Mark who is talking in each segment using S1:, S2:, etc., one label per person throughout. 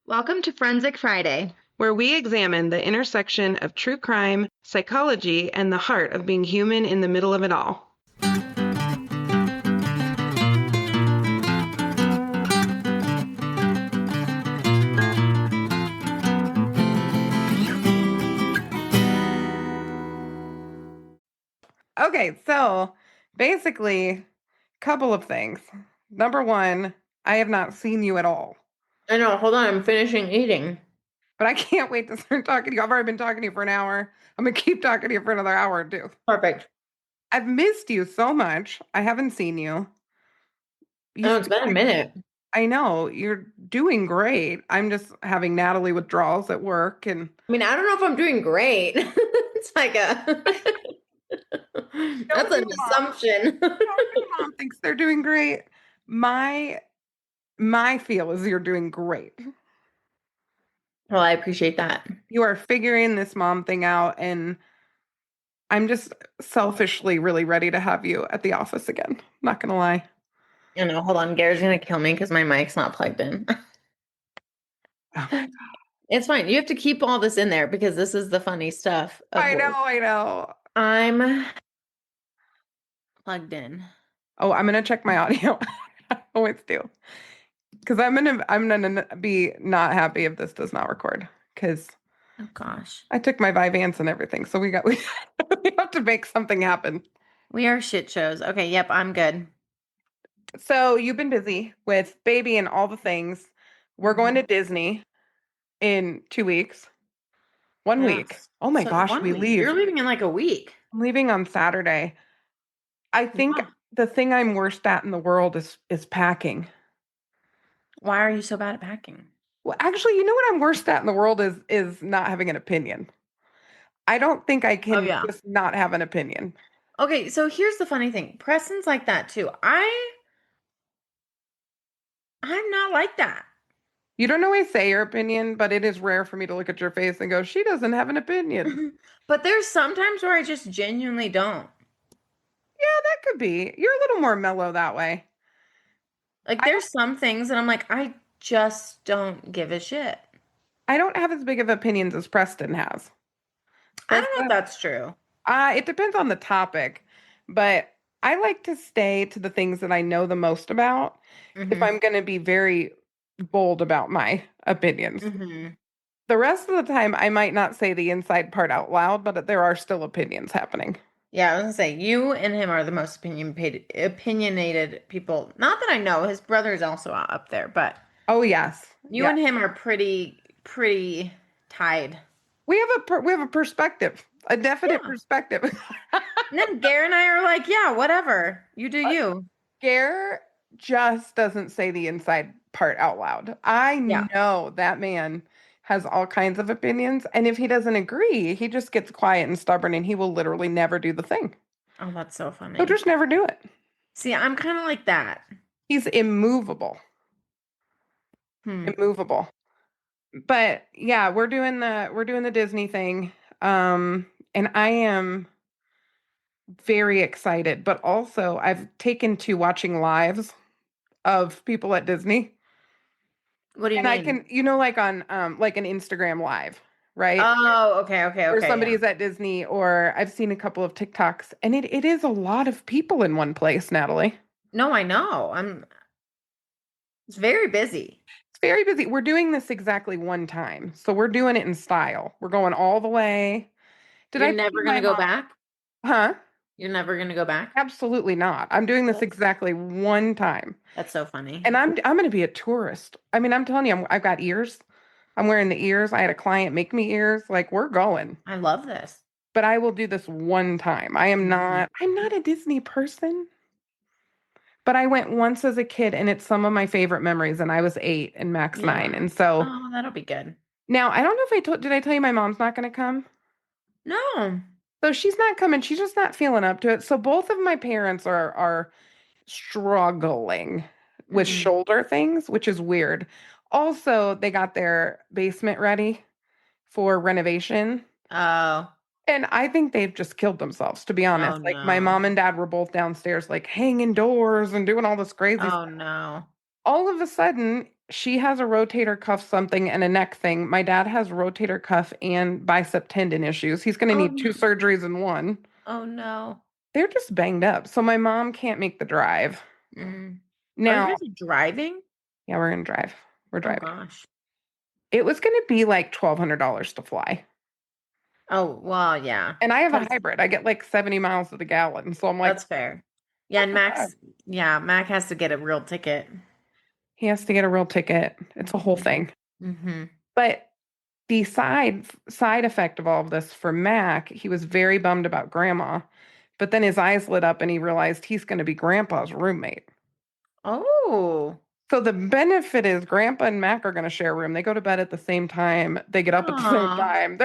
S1: Welcome to Forensic Friday,
S2: where we examine the intersection of true crime, psychology, and the heart of being human in the middle of it all. Okay, so basically, a couple of things. Number one, I have not seen you at all,
S1: I know, hold on, I'm finishing eating.
S2: but I can't wait to start talking to you. I've already been talking to you for an hour. I'm going to keep talking to you for another hour or two.
S1: Perfect.
S2: I've missed you so much. I haven't seen you.
S1: I
S2: You
S1: know, it's
S2: seem
S1: been a
S2: like,
S1: minute.
S2: I know, you're doing great. I'm just having Natalie withdrawals at work, and
S1: I mean, I don't know if I'm doing great. It's like a
S2: so
S1: that's
S2: is
S1: an
S2: your mom.
S1: assumption.
S2: So your mom thinks they're doing great. My feel is you're doing great.
S1: Well, I appreciate that.
S2: You are figuring this mom thing out, and I'm just selfishly really ready to have you at the office again. Not gonna lie.
S1: I know, hold on, Gary's gonna kill me because my mic's not plugged in.
S2: Oh my-
S1: It's fine. You have to keep all this in there because this is the funny stuff of
S2: I know,
S1: work.
S2: I know.
S1: I'm plugged in.
S2: Oh, I'm gonna check my audio. I always do. Because I'm gonna be not happy if this does not record. Because
S1: Oh gosh.
S2: I took my Vyvanse and everything. So we have to make something happen.
S1: We are shit shows. Okay, yep, I'm good.
S2: So you've been busy with baby and all the things. We're going
S1: Mhm.
S2: to Disney in 2 weeks. 1 week.
S1: Yes.
S2: Oh my
S1: So
S2: gosh,
S1: one
S2: we
S1: week. You're
S2: leave.
S1: leaving in like a week.
S2: I'm leaving on Saturday. I think
S1: Yeah.
S2: the thing I'm worst at in the world is packing.
S1: Why are you so bad at packing?
S2: Well, actually, you know what I'm worst at in the world is not having an opinion. I don't think I
S1: Oh
S2: can
S1: yeah.
S2: just not have an opinion.
S1: Okay, so here's the funny thing. Preston's like that too. I'm not like that.
S2: You don't always say your opinion, but it is rare for me to look at your face and go, she doesn't have an opinion.
S1: But there's sometimes where I just genuinely don't.
S2: Yeah, that could be. You're a little more mellow that way.
S1: Like
S2: I
S1: there's some things that I'm like, I just don't give a shit.
S2: I don't have as big of opinions as Preston has.
S1: I don't know if
S2: Preston,
S1: that's true.
S2: it depends on the topic, but I like to stay to the things that I know the most about if
S1: Mm-hmm.
S2: I'm going to be very bold about my opinions.
S1: Mm-hmm.
S2: The rest of the time, I might not say the inside part out loud, but there are still opinions happening.
S1: Yeah, I was gonna say you and him are the most opinionated people. Not that I know, his brother is also up there, but
S2: Oh, yes.
S1: you
S2: Yeah.
S1: and him are pretty tied.
S2: We have a perspective, a definite
S1: Yeah.
S2: perspective.
S1: And then Gare and I are like, yeah, whatever. You do you.
S2: Gare just doesn't say the inside part out loud. I
S1: Yeah.
S2: know that man has all kinds of opinions, and if he doesn't agree, he just gets quiet and stubborn, and he will literally never do the thing.
S1: Oh, that's so
S2: He'll
S1: funny.
S2: just never do it.
S1: See, I'm kind of like that.
S2: He's immovable,
S1: Hmm.
S2: immovable. But yeah, we're doing the Disney thing. And I am very excited, but also I've taken to watching lives of people at Disney.
S1: What do you
S2: And I
S1: mean?
S2: can, like on like an Instagram live, right?
S1: Oh, okay,
S2: Where
S1: okay,
S2: somebody
S1: yeah.
S2: is at Disney, or I've seen a couple of TikToks, and it is a lot of people in one place, Natalie.
S1: No, I know. It's very busy.
S2: It's very busy. We're doing this exactly one time. So we're doing it in style. We're going all the way. Did
S1: You're
S2: I tell
S1: never
S2: you my
S1: gonna go
S2: mom?
S1: back?
S2: Huh?
S1: You're never gonna go back?
S2: Absolutely not. I'm doing this
S1: That's
S2: exactly one time.
S1: that's so funny.
S2: And I'm going to be a tourist. I mean, I'm telling you, I've got ears. I'm wearing the ears. I had a client make me ears. Like, we're going.
S1: I love this.
S2: But I will do this one time.
S1: Mhm.
S2: I'm not a Disney person, but I went once as a kid, and it's some of my favorite memories, and I was 8 and Max 9.
S1: Yeah.
S2: And so
S1: Oh, that'll be good.
S2: now I don't know if did I tell you my mom's not going to come?
S1: No.
S2: So she's not coming. She's just not feeling up to it. So both of my parents are struggling with
S1: Mm-mm.
S2: shoulder things, which is weird. Also, they got their basement ready for renovation.
S1: Oh.
S2: And I think they've just killed themselves, to be
S1: Oh
S2: honest. Like my
S1: no.
S2: mom and dad were both downstairs, like hanging doors and doing all this crazy
S1: Oh
S2: stuff.
S1: no.
S2: All of a sudden, she has a rotator cuff something and a neck thing. My dad has rotator cuff and bicep tendon issues. He's going to
S1: Oh
S2: need two
S1: no.
S2: surgeries in one.
S1: Oh no.
S2: They're just banged up. So my mom can't make the drive.
S1: Mm. Are you
S2: Now,
S1: guys driving?
S2: yeah, we're going to drive. We're
S1: Oh
S2: driving.
S1: gosh.
S2: It was going to be like $1,200 to fly.
S1: Oh well, yeah.
S2: And I have a
S1: 'Cause
S2: hybrid. I get like 70 miles to the gallon. So I'm like,
S1: that's fair. Yeah,
S2: what
S1: and
S2: the heck?
S1: Mac has to get a real ticket.
S2: He has to get a real ticket. It's a whole thing.
S1: Mm-hmm.
S2: But the side effect of all of this for Mac, he was very bummed about grandma. But then his eyes lit up and he realized he's going to be grandpa's roommate.
S1: Oh.
S2: So the benefit is grandpa and Mac are going to share a room. They go to bed at the same time. They get up at the same
S1: Aw.
S2: time.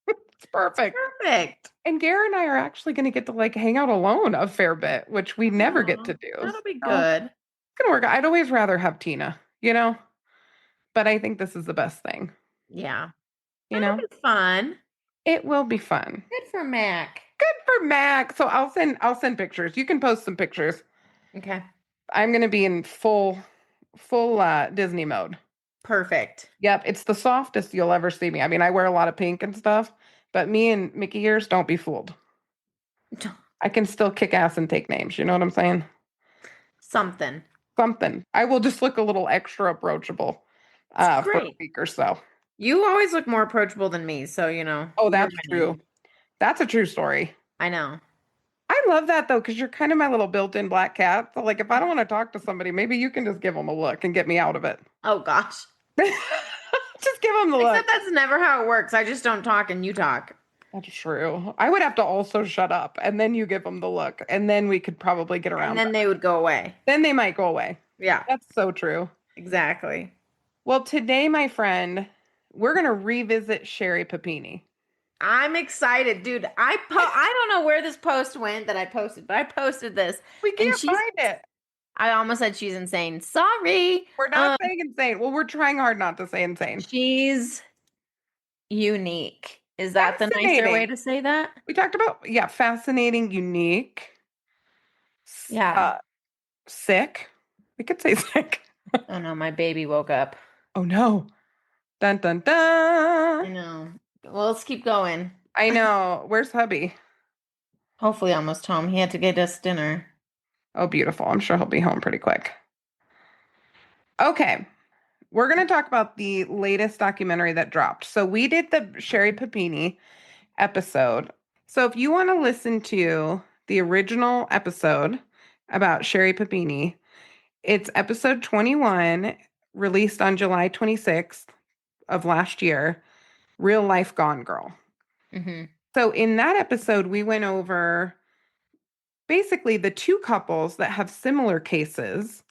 S2: It's perfect.
S1: Perfect.
S2: And Gary and I are actually going to get to like hang out alone a fair bit, which we never get
S1: Aw,
S2: to do.
S1: that'll be
S2: So it's
S1: good.
S2: going to work. I'd always rather have Tina, but I think this is the best thing,
S1: Yeah.
S2: you
S1: That'll
S2: know?
S1: be fun.
S2: It will be fun.
S1: Good for Mac.
S2: Good for Mac. So I'll send pictures. You can post some pictures.
S1: Okay.
S2: I'm going to be in full Disney mode.
S1: Perfect.
S2: Yep, it's the softest you'll ever see me. I mean, I wear a lot of pink and stuff, but me and Mickey ears, don't be fooled. I can still kick ass and take names. You know what I'm saying?
S1: Something.
S2: Something. I will just look a little extra approachable
S1: It's
S2: for a
S1: great.
S2: week or so.
S1: You always look more approachable than me, so
S2: Oh,
S1: you're
S2: that's true.
S1: winning.
S2: That's a true story.
S1: I know.
S2: I love that though, because you're kind of my little built-in black cat. So like if I don't want to talk to somebody, maybe you can just give them a look and get me out of it.
S1: Oh gosh.
S2: Just give them the look.
S1: Except that's never how it works. I just don't talk and you talk.
S2: That's true. I would have to also shut up and then you give them the look and then we could probably get
S1: And
S2: around
S1: then
S2: that.
S1: they would go away.
S2: Then they might go away.
S1: Yeah,
S2: That's so true.
S1: exactly.
S2: Well, today, my friend, we're going to revisit Sherri Papini.
S1: I'm excited, dude. I don't know where this post went that I posted, but I posted this
S2: We
S1: and
S2: can't find it.
S1: I almost said she's insane. Sorry.
S2: We're not saying insane. Well, we're trying hard not to say insane.
S1: She's unique. Is that the nicer way
S2: Fascinating.
S1: to say that?
S2: We talked about, yeah, fascinating, unique,
S1: Yeah.
S2: sick. We could say sick.
S1: Oh no, my baby woke up.
S2: Oh no. Dun dun
S1: I
S2: dun.
S1: know. Well, let's keep going.
S2: I know. Where's hubby?
S1: Hopefully almost home. He had to get us dinner.
S2: Oh, beautiful. I'm sure he'll be home pretty quick. Okay. We're going to talk about the latest documentary that dropped. So we did the Sherri Papini episode. So if you want to listen to the original episode about Sherri Papini, it's episode 21, released on July 26th of last year, Real Life Gone Girl.
S1: Mm-hmm.
S2: So in that episode, we went over basically the two couples that have similar cases.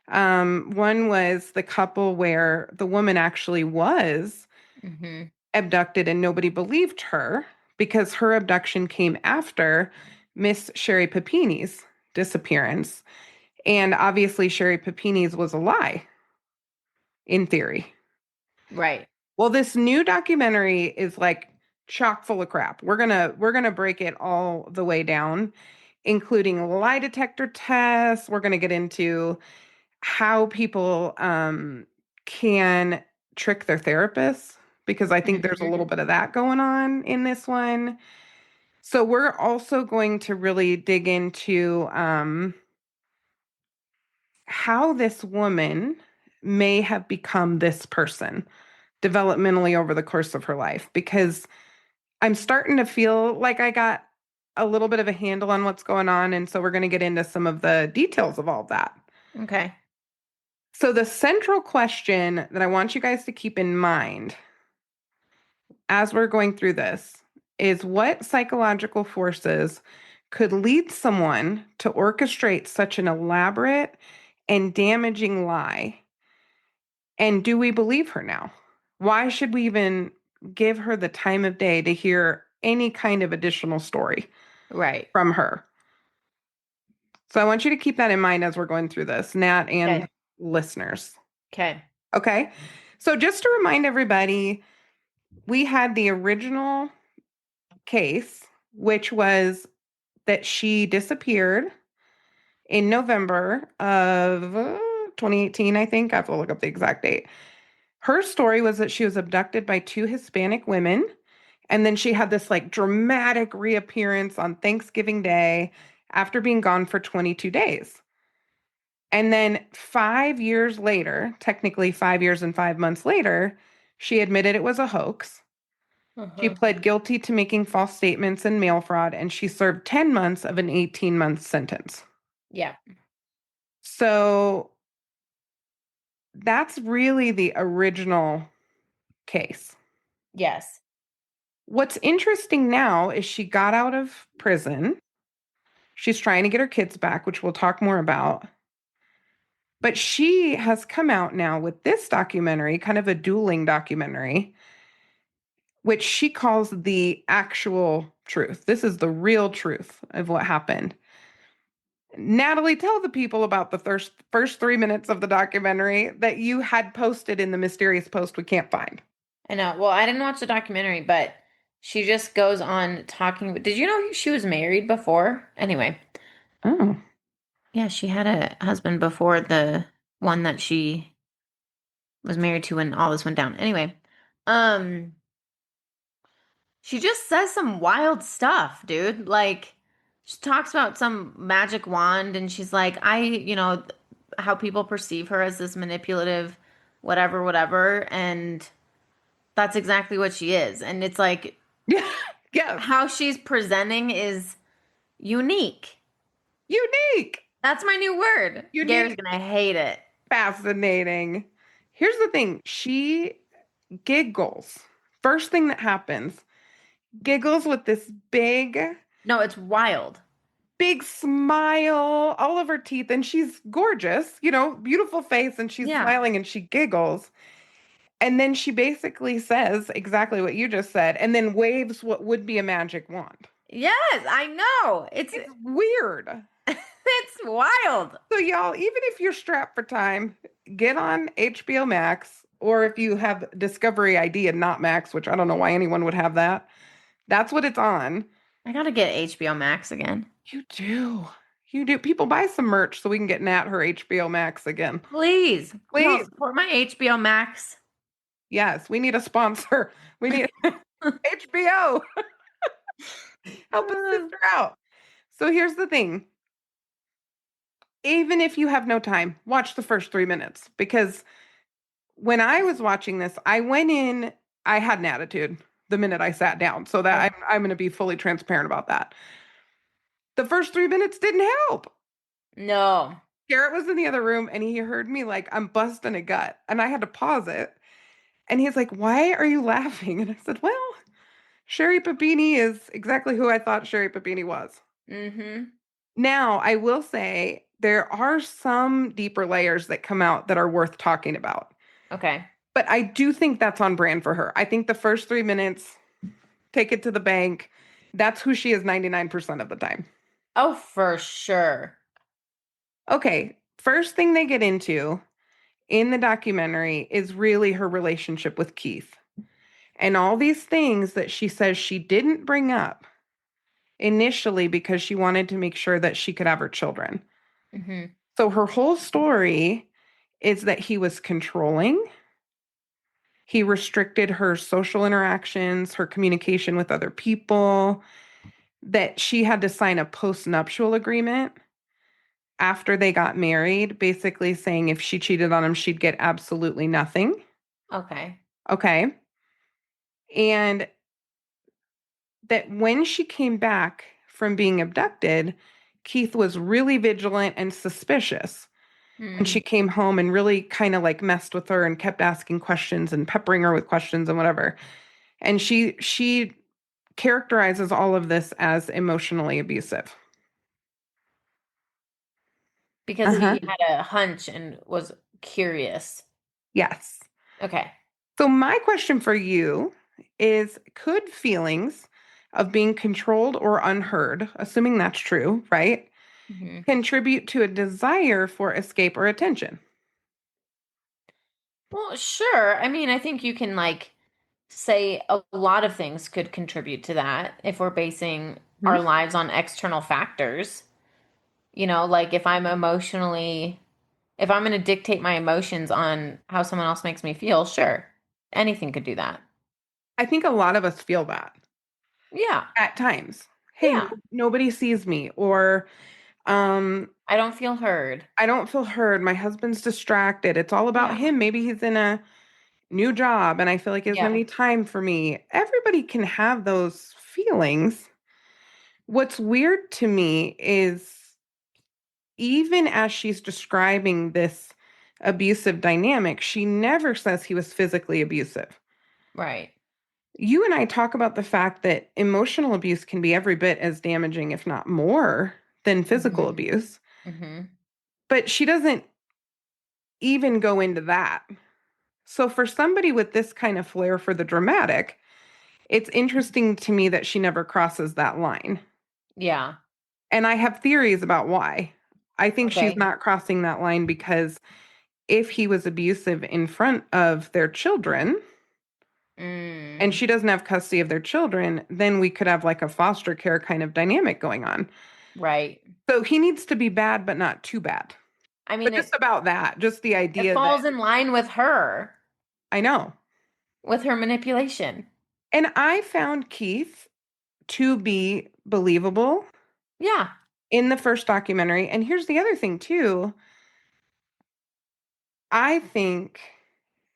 S2: One was the couple where the woman actually was
S1: Mm-hmm.
S2: abducted and nobody believed her because her abduction came after Miss Sherri Papini's disappearance. And obviously Sherri Papini's was a lie, in theory.
S1: Right.
S2: Well, this new documentary is like chock full of crap. We're gonna break it all the way down, including lie detector tests. We're gonna get into how people can trick their therapists because I think there's a little
S1: Mm-hmm.
S2: bit of that going on in this one. So we're also going to really dig into how this woman may have become this person developmentally over the course of her life because I'm starting to feel like I got a little bit of a handle on what's going on. And so we're going to get into some of the details of all of that.
S1: Okay.
S2: So, the central question that I want you guys to keep in mind as we're going through this is what psychological forces could lead someone to orchestrate such an elaborate and damaging lie? And do we believe her now? Why should we even give her the time of day to hear any kind of additional story
S1: Right.
S2: from her? So I want you to keep that in mind as we're going through this, Nat and
S1: Okay.
S2: listeners.
S1: Okay.
S2: Okay. So just to remind everybody, we had the original case, which was that she disappeared in November of 2018, I think. I have to look up the exact date. Her story was that she was abducted by two Hispanic women. And then she had this like dramatic reappearance on Thanksgiving Day after being gone for 22 days. And then 5 years later, technically 5 years and 5 months later, she admitted it was a hoax. She
S1: Uh-huh.
S2: pled guilty to making false statements and mail fraud, and she served 10 months of an 18-month sentence.
S1: Yeah.
S2: So that's really the original case.
S1: Yes.
S2: What's interesting now is she got out of prison. She's trying to get her kids back, which we'll talk more about. But she has come out now with this documentary, kind of a dueling documentary, which she calls the actual truth. This is the real truth of what happened. Natalie, tell the people about the first 3 minutes of the documentary that you had posted in the mysterious post we can't find.
S1: I know. Well, I didn't watch the documentary, but she just goes on talking. Did you know she was married before? Anyway,
S2: Oh.
S1: yeah, she had a husband before the one that she was married to when all this went down. Anyway, um, she just says some wild stuff, dude. Like, she talks about some magic wand, and she's like, how people perceive her as this manipulative, whatever, whatever, and that's exactly what she is. And it's like,
S2: Yeah. Yes.
S1: how she's presenting is unique.
S2: Unique.
S1: That's my new word. Gary's
S2: Unique.
S1: gonna hate it.
S2: Fascinating. Here's the thing. She giggles. First thing that happens, giggles with this big,
S1: No, it's wild.
S2: big smile, all of her teeth, and she's gorgeous, beautiful face, and she's
S1: Yeah.
S2: smiling and she giggles. And then she basically says exactly what you just said, and then waves what would be a magic wand.
S1: Yes, I know. It's
S2: It's weird.
S1: it's wild.
S2: So, y'all, even if you're strapped for time, get on HBO Max, or if you have Discovery ID and not Max, which I don't know why anyone would have that. That's what it's on.
S1: I gotta get HBO Max again.
S2: You do. You do. People buy some merch so we can get Nat her HBO Max again.
S1: Please. Y'all
S2: Please.
S1: support my HBO Max.
S2: Yes, we need a sponsor. We need HBO. Help a sister out. So here's the thing. Even if you have no time, watch the first 3 minutes, because when I was watching this, I went in, I had an attitude the minute I sat down. So that I'm going to be fully transparent about that. The first 3 minutes didn't help.
S1: No.
S2: Garrett was in the other room and he heard me like I'm busting a gut, and I had to pause it. And he's like, "Why are you laughing?" And I said, "Well, Sherri Papini is exactly who I thought Sherri Papini was."
S1: Mm-hmm.
S2: Now, I will say there are some deeper layers that come out that are worth talking about.
S1: Okay.
S2: But I do think that's on brand for her. I think the first 3 minutes, take it to the bank. That's who she is 99% of the time.
S1: Oh, for sure.
S2: Okay, first thing they get into in the documentary is really her relationship with Keith. And all these things that she says she didn't bring up initially because she wanted to make sure that she could have her children.
S1: Mm-hmm.
S2: So her whole story is that he was controlling. He restricted her social interactions, her communication with other people, that she had to sign a post-nuptial agreement after they got married, basically saying if she cheated on him, she'd get absolutely nothing.
S1: Okay.
S2: Okay. And that when she came back from being abducted, Keith was really vigilant and suspicious. When
S1: Mm.
S2: she came home and really kind of like messed with her and kept asking questions and peppering her with questions and whatever. And she characterizes all of this as emotionally abusive.
S1: Because
S2: Uh-huh.
S1: he had a hunch and was curious.
S2: Yes.
S1: Okay.
S2: So my question for you is, could feelings of being controlled or unheard, assuming that's true, right,
S1: Mm-hmm.
S2: contribute to a desire for escape or attention?
S1: Well, sure. I mean, I think you can like say a lot of things could contribute to that if we're basing
S2: Mhm.
S1: our lives on external factors. Like if I'm emotionally If I'm going to dictate my emotions on how someone else makes me feel, sure. Anything could do that.
S2: I think a lot of us feel that
S1: Yeah.
S2: at times. Hey,
S1: Yeah.
S2: nobody sees me, or um,
S1: I don't feel heard.
S2: I don't feel heard. My husband's distracted. It's all about
S1: Yeah.
S2: him. Maybe he's in a new job and I feel like he doesn't have
S1: Yeah.
S2: any time for me. Everybody can have those feelings. What's weird to me is even as she's describing this abusive dynamic, she never says he was physically abusive.
S1: Right.
S2: You and I talk about the fact that emotional abuse can be every bit as damaging, if not more, than physical
S1: Mm-hmm.
S2: abuse.
S1: Mm-hmm.
S2: But she doesn't even go into that. So, for somebody with this kind of flair for the dramatic, it's interesting to me that she never crosses that line.
S1: Yeah.
S2: And I have theories about why. I think she's
S1: Okay.
S2: not crossing that line because if he was abusive in front of their children and
S1: Mm.
S2: she doesn't have custody of their children, then we could have like a foster care kind of dynamic going on.
S1: Right.
S2: So he needs to be bad, but not too bad.
S1: I mean,
S2: But just about that, just the
S1: it
S2: idea that
S1: falls in line
S2: I know.
S1: with her manipulation.
S2: And I found Keith to be believable
S1: Yeah.
S2: in the first documentary. And here's the other thing, too. I think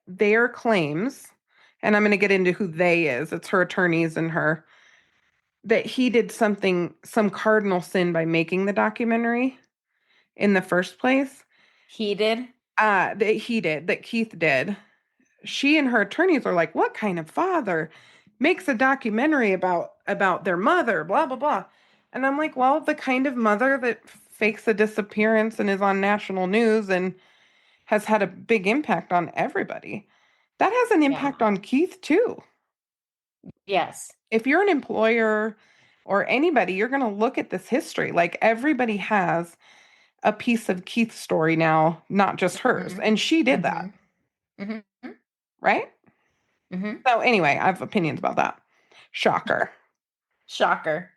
S2: their claims, and I'm going to get into who they is, it's her attorneys and her, that he did something, some cardinal sin by making the documentary in the first place.
S1: He did.
S2: That he did, that Keith did. She and her attorneys are like, what kind of father makes a documentary about their mother, blah blah blah. And I'm like, well, the kind of mother that fakes a disappearance and is on national news and has had a big impact on everybody. That has an
S1: Yeah.
S2: impact on Keith too.
S1: Yes.
S2: If you're an employer or anybody, you're going to look at this history. Like everybody has a piece of Keith's story now, not just hers.
S1: Mm-hmm.
S2: And she did that,
S1: Mm-hmm. Mm-hmm.
S2: right?
S1: Mm-hmm.
S2: So anyway, I have opinions about that. Shocker.
S1: Shocker.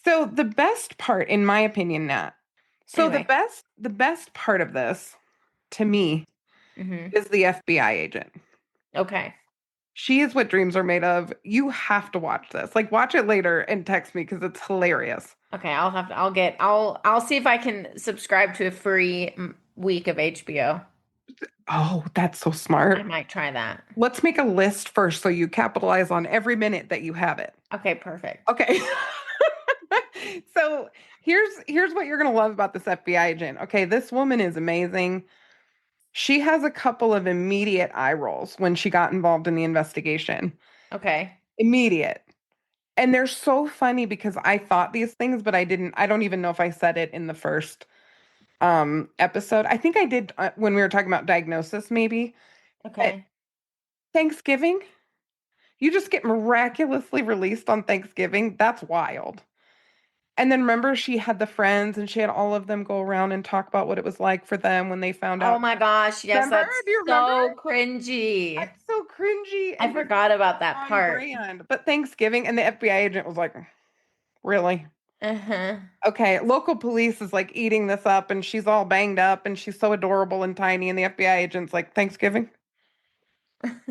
S2: So the best part, in my opinion, Nat. So the
S1: Anyway.
S2: best part of this to me
S1: Mm-hmm.
S2: is the FBI agent.
S1: Okay.
S2: She is what dreams are made of. You have to watch this. Like watch it later and text me because it's hilarious.
S1: Okay, I'll see if I can subscribe to a free week of HBO.
S2: Oh, that's so
S1: I
S2: smart.
S1: might try that.
S2: Let's make a list first so you capitalize on every minute that you have it.
S1: Okay, perfect.
S2: Okay. So here's what you're gonna love about this FBI agent. Okay, this woman is amazing. She has a couple of immediate eye rolls when she got involved in the investigation.
S1: Okay.
S2: Immediate. And they're so funny because I thought these things, but I don't even know if I said it in the first episode. I think I did when we were talking about diagnosis, maybe. At
S1: Okay.
S2: Thanksgiving, you just get miraculously released on Thanksgiving. That's wild. And then remember, she had the friends and she had all of them go around and talk about what it was like for them when they found
S1: Oh
S2: out.
S1: my gosh, yes,
S2: Remember?
S1: that's
S2: Do you remember?
S1: so
S2: I'm
S1: cringy.
S2: so cringy
S1: I
S2: and just
S1: forgot about that
S2: on
S1: part.
S2: brand. But Thanksgiving, and the FBI agent was like, really?
S1: Uh-huh.
S2: Okay, local police is like eating this up and she's all banged up and she's so adorable and tiny. And the FBI agent's like, Thanksgiving?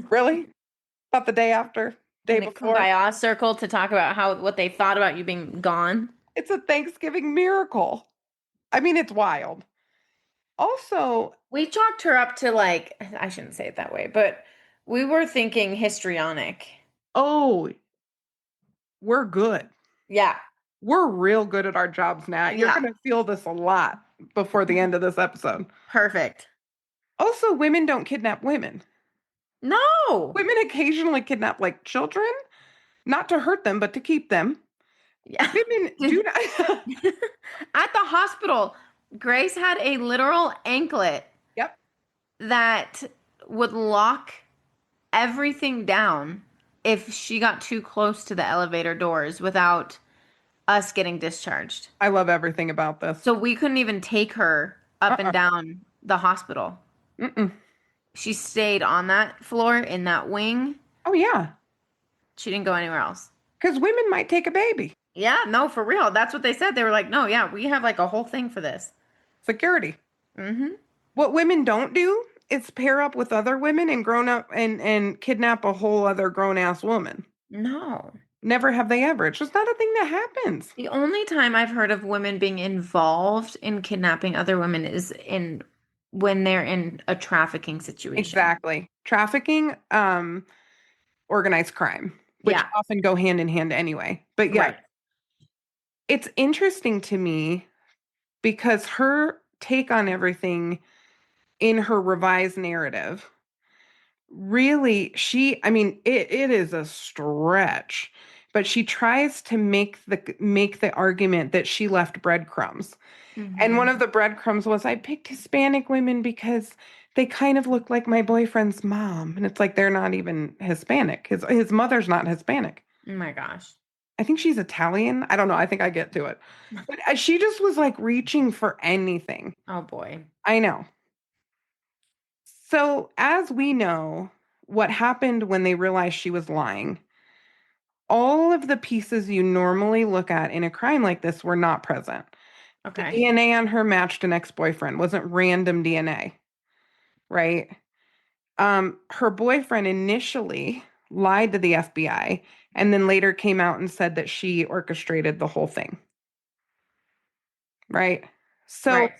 S2: Really? About the day after, day
S1: In a
S2: before?
S1: kumbaya circle to talk about how what they thought about you being gone.
S2: It's a Thanksgiving miracle. I mean, it's wild. Also,
S1: We chalked her up to like, I shouldn't say it that way, but we were thinking histrionic.
S2: oh, we're good.
S1: Yeah.
S2: We're real good at our jobs now. You're
S1: Yeah.
S2: going to feel this a lot before the end of this episode.
S1: Perfect.
S2: Also, women don't kidnap women.
S1: No.
S2: Women occasionally kidnap like children, not to hurt them, but to keep them.
S1: Yeah.
S2: Women do not.
S1: At the hospital, Grace had a literal anklet
S2: Yep.
S1: that would lock everything down if she got too close to the elevator doors without us getting discharged.
S2: I love everything about this.
S1: So we couldn't even take her up and
S2: Uh-uh.
S1: down the hospital.
S2: Mm-mm.
S1: She stayed on that floor in that wing.
S2: Oh, yeah.
S1: She didn't go anywhere else.
S2: Because women might take a baby.
S1: Yeah, no, for real. That's what they said. They were like, no, yeah, we have like a whole thing for this.
S2: Security.
S1: Mm-hmm.
S2: What women don't do is pair up with other women and grown up and kidnap a whole other grown ass woman.
S1: No.
S2: Never have they ever. It's just not a thing that happens.
S1: The only time I've heard of women being involved in kidnapping other women is in when they're in a trafficking situation.
S2: Exactly. Trafficking, organized crime, which
S1: Yeah,
S2: often go hand in hand anyway. But yeah,
S1: right.
S2: it's interesting to me because her take on everything in her revised narrative really, I mean, it is a stretch, but she tries to make the argument that she left breadcrumbs. And one
S1: Hmm.
S2: of the breadcrumbs was, I picked Hispanic women because they kind of look like my boyfriend's mom. And it's like they're not even Hispanic. His mother's not Hispanic.
S1: Oh my gosh.
S2: I think she's Italian. I don't know. I think I get to it. But she just was like reaching for anything.
S1: Oh boy.
S2: I know. So, as we know, what happened when they realized she was lying, all of the pieces you normally look at in a crime like this were not present. The
S1: Okay.
S2: DNA on her matched an ex-boyfriend, wasn't random DNA, right? Her boyfriend initially lied to the FBI and then later came out and said that she orchestrated the whole thing, right? So
S1: Right.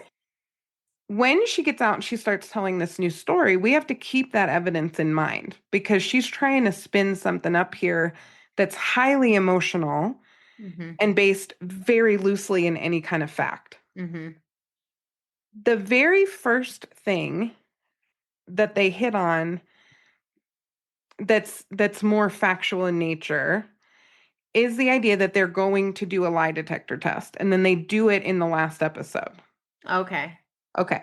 S2: when she gets out and she starts telling this new story, we have to keep that evidence in mind because she's trying to spin something up here that's highly emotional
S1: Hmm.
S2: and based very loosely in any kind of fact.
S1: Hmm.
S2: The very first thing that they hit on that's more factual in nature is the idea that they're going to do a lie detector test and then they do it in the last episode.
S1: Okay.
S2: Okay.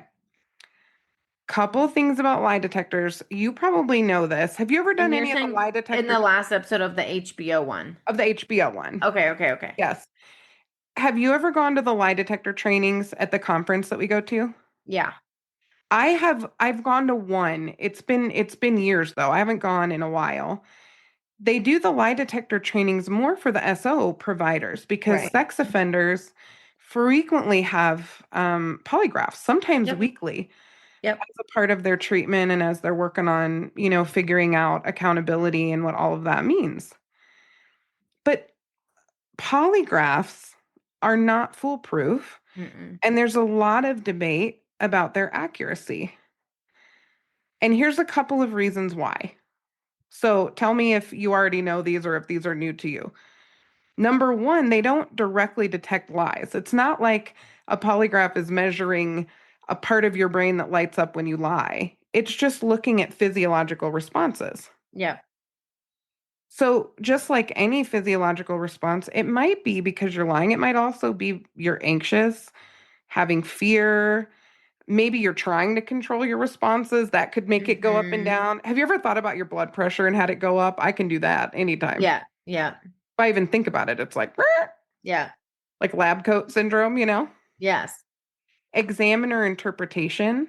S2: Couple things about lie detectors. You probably know this. Have you ever
S1: And
S2: done
S1: you're
S2: any of the
S1: saying
S2: lie
S1: in
S2: detector
S1: the last episode of the HBO one.
S2: of the HBO one?
S1: Okay, okay, okay.
S2: Yes. Have you ever gone to the lie detector trainings at the conference that we go to?
S1: Yeah.
S2: I've gone to one. It's been years though. I haven't gone in a while. They do the lie detector trainings more for the SO providers because
S1: Right.
S2: sex offenders frequently have polygraphs, sometimes
S1: Yep.
S2: weekly,
S1: Yep.
S2: as a part of their treatment and as they're working on, figuring out accountability and what all of that means. But polygraphs are not foolproof,
S1: Mm-mm.
S2: and there's a lot of debate about their accuracy. And here's a couple of reasons why. So tell me if you already know these or if these are new to you. Number one, they don't directly detect lies. It's not like a polygraph is measuring a part of your brain that lights up when you lie. It's just looking at physiological responses.
S1: Yep.
S2: So, just like any physiological response, it might be because you're lying. It might also be you're anxious, having fear. Maybe you're trying to control your responses. That could make it go up and
S1: Hmm.
S2: down. Have you ever thought about your blood pressure and had it go up? I can do that anytime.
S1: Yeah. Yeah.
S2: If I even think about it, it's like,
S1: Yeah.
S2: like lab coat syndrome.
S1: Yes.
S2: Examiner interpretation.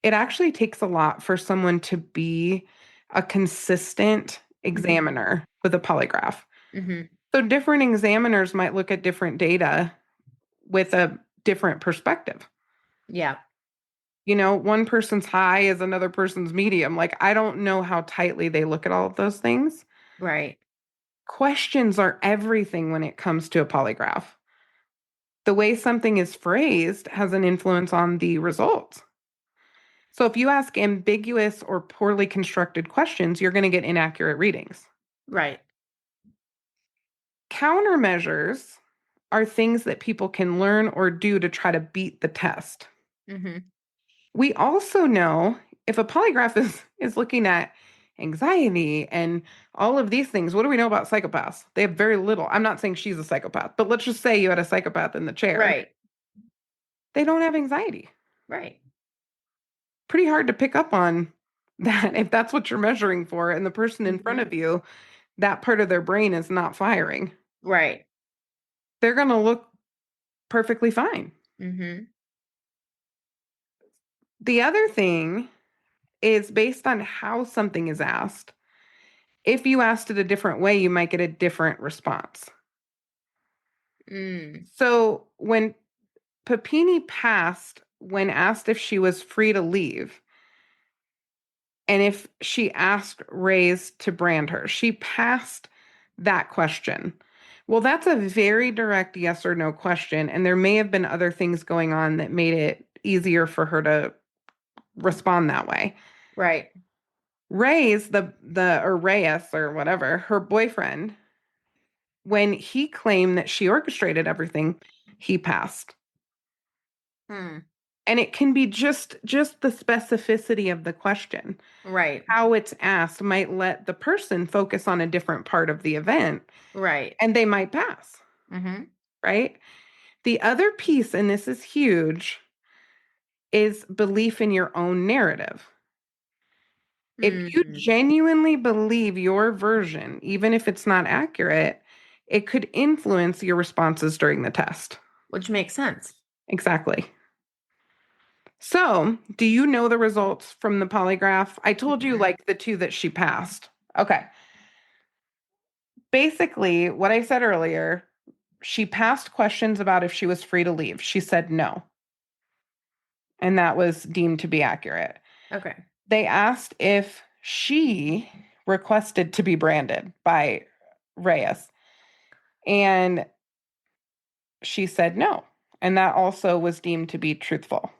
S2: It actually takes a lot for someone to be a consistent
S1: Hmm.
S2: examiner with a polygraph.
S1: Hmm.
S2: So different examiners might look at different data with a different perspective.
S1: Yeah.
S2: One person's high is another person's medium. Like, I don't know how tightly they look at all of those things.
S1: Right.
S2: Questions are everything when it comes to a polygraph. The way something is phrased has an influence on the results. So if you ask ambiguous or poorly constructed questions, you're going to get inaccurate readings.
S1: Right.
S2: Countermeasures are things that people can learn or do to try to beat the test.
S1: Hmm.
S2: We also know if a polygraph is looking at anxiety and all of these things, what do we know about psychopaths? They have very little. I'm not saying she's a psychopath, but let's just say you had a psychopath in the chair.
S1: Right.
S2: They don't have anxiety.
S1: Right.
S2: Pretty hard to pick up on that if that's what you're measuring for and the person in front
S1: Hmm.
S2: of you, that part of their brain is not firing.
S1: Right.
S2: They're going to look perfectly fine.
S1: Hmm.
S2: The other thing is based on how something is asked. If you asked it a different way, you might get a different response.
S1: Mm.
S2: So when Papini passed when asked if she was free to leave and if she asked Reyes to brand her. She passed that question. Well, that's a very direct yes or no question, and there may have been other things going on that made it easier for her to respond that way.
S1: Right.
S2: Reyes, or Reyes or whatever, her boyfriend, when he claimed that she orchestrated everything, he passed.
S1: Hmm.
S2: And it can be just the specificity of the question.
S1: Right.
S2: How it's asked might let the person focus on a different part of the event
S1: Right.
S2: and they might pass,
S1: Mm-hmm.
S2: right? The other piece, and this is huge, is belief in your own narrative. If you
S1: Mm.
S2: genuinely believe your version, even if it's not accurate, it could influence your responses during the test.
S1: Which makes sense.
S2: Exactly. So, do you know the results from the polygraph? I told you
S1: Mhm.
S2: like the two that she passed. Okay. Basically, what I said earlier, she passed questions about if she was free to leave. She said no, and that was deemed to be accurate.
S1: Okay.
S2: They asked if she requested to be branded by Reyes, and she said no, and that also was deemed to be truthful.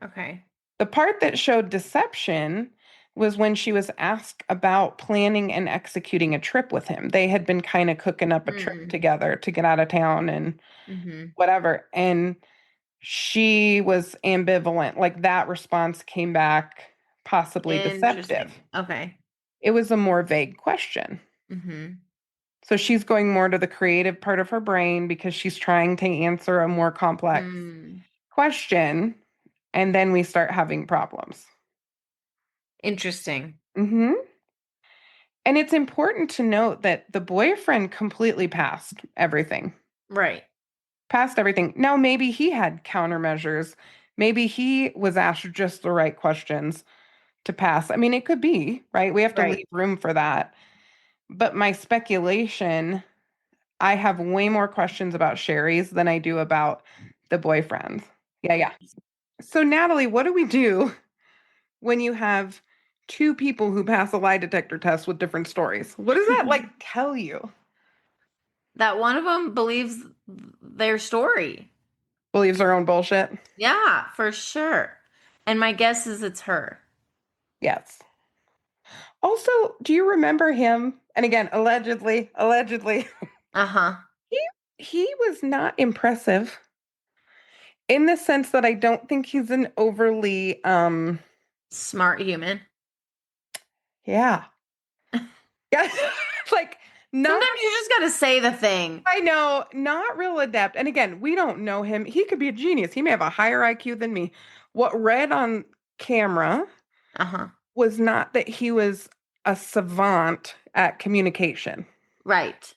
S1: Okay.
S2: The part that showed deception was when she was asked about planning and executing a trip with him. They had been kind of cooking up a trip
S1: Mm.
S2: together to get out of town and
S1: Mm-hmm.
S2: whatever. And she was ambivalent. Like that response came back possibly deceptive.
S1: Interesting. Okay.
S2: It was a more vague question.
S1: Mm-hmm.
S2: So she's going more to the creative part of her brain because she's trying to answer a more complex
S1: Hmm.
S2: question. And then we start having problems.
S1: Interesting.
S2: Hmm. And it's important to note that the boyfriend completely
S1: Right.
S2: passed everything. Now, maybe he had countermeasures. Maybe he was asked just the right questions to pass. I mean, it could be, right? We have to
S1: Right.
S2: leave room for that. But my speculation, I have way more questions about Sherry's than I do about the boyfriend. Yeah, yeah. So, Natalie, what do we do when you have two people who pass a lie detector test with different stories? What does that like tell you?
S1: That one of them believes their story.
S2: Believes their own bullshit?
S1: Yeah, for sure. And my guess is it's her.
S2: Yes. Also, do you remember him? And again, allegedly,
S1: Uh-huh.
S2: he he was not impressive in the sense that I don't think he's an overly
S1: Smart human.
S2: yeah. Yeah. Like not
S1: Sometimes you just gotta say the thing.
S2: I know, not real adept. And again, we don't know him. He could be a genius. He may have a higher IQ than me. What read on camera
S1: Uh-huh.
S2: was not that he was a savant at communication.
S1: Right.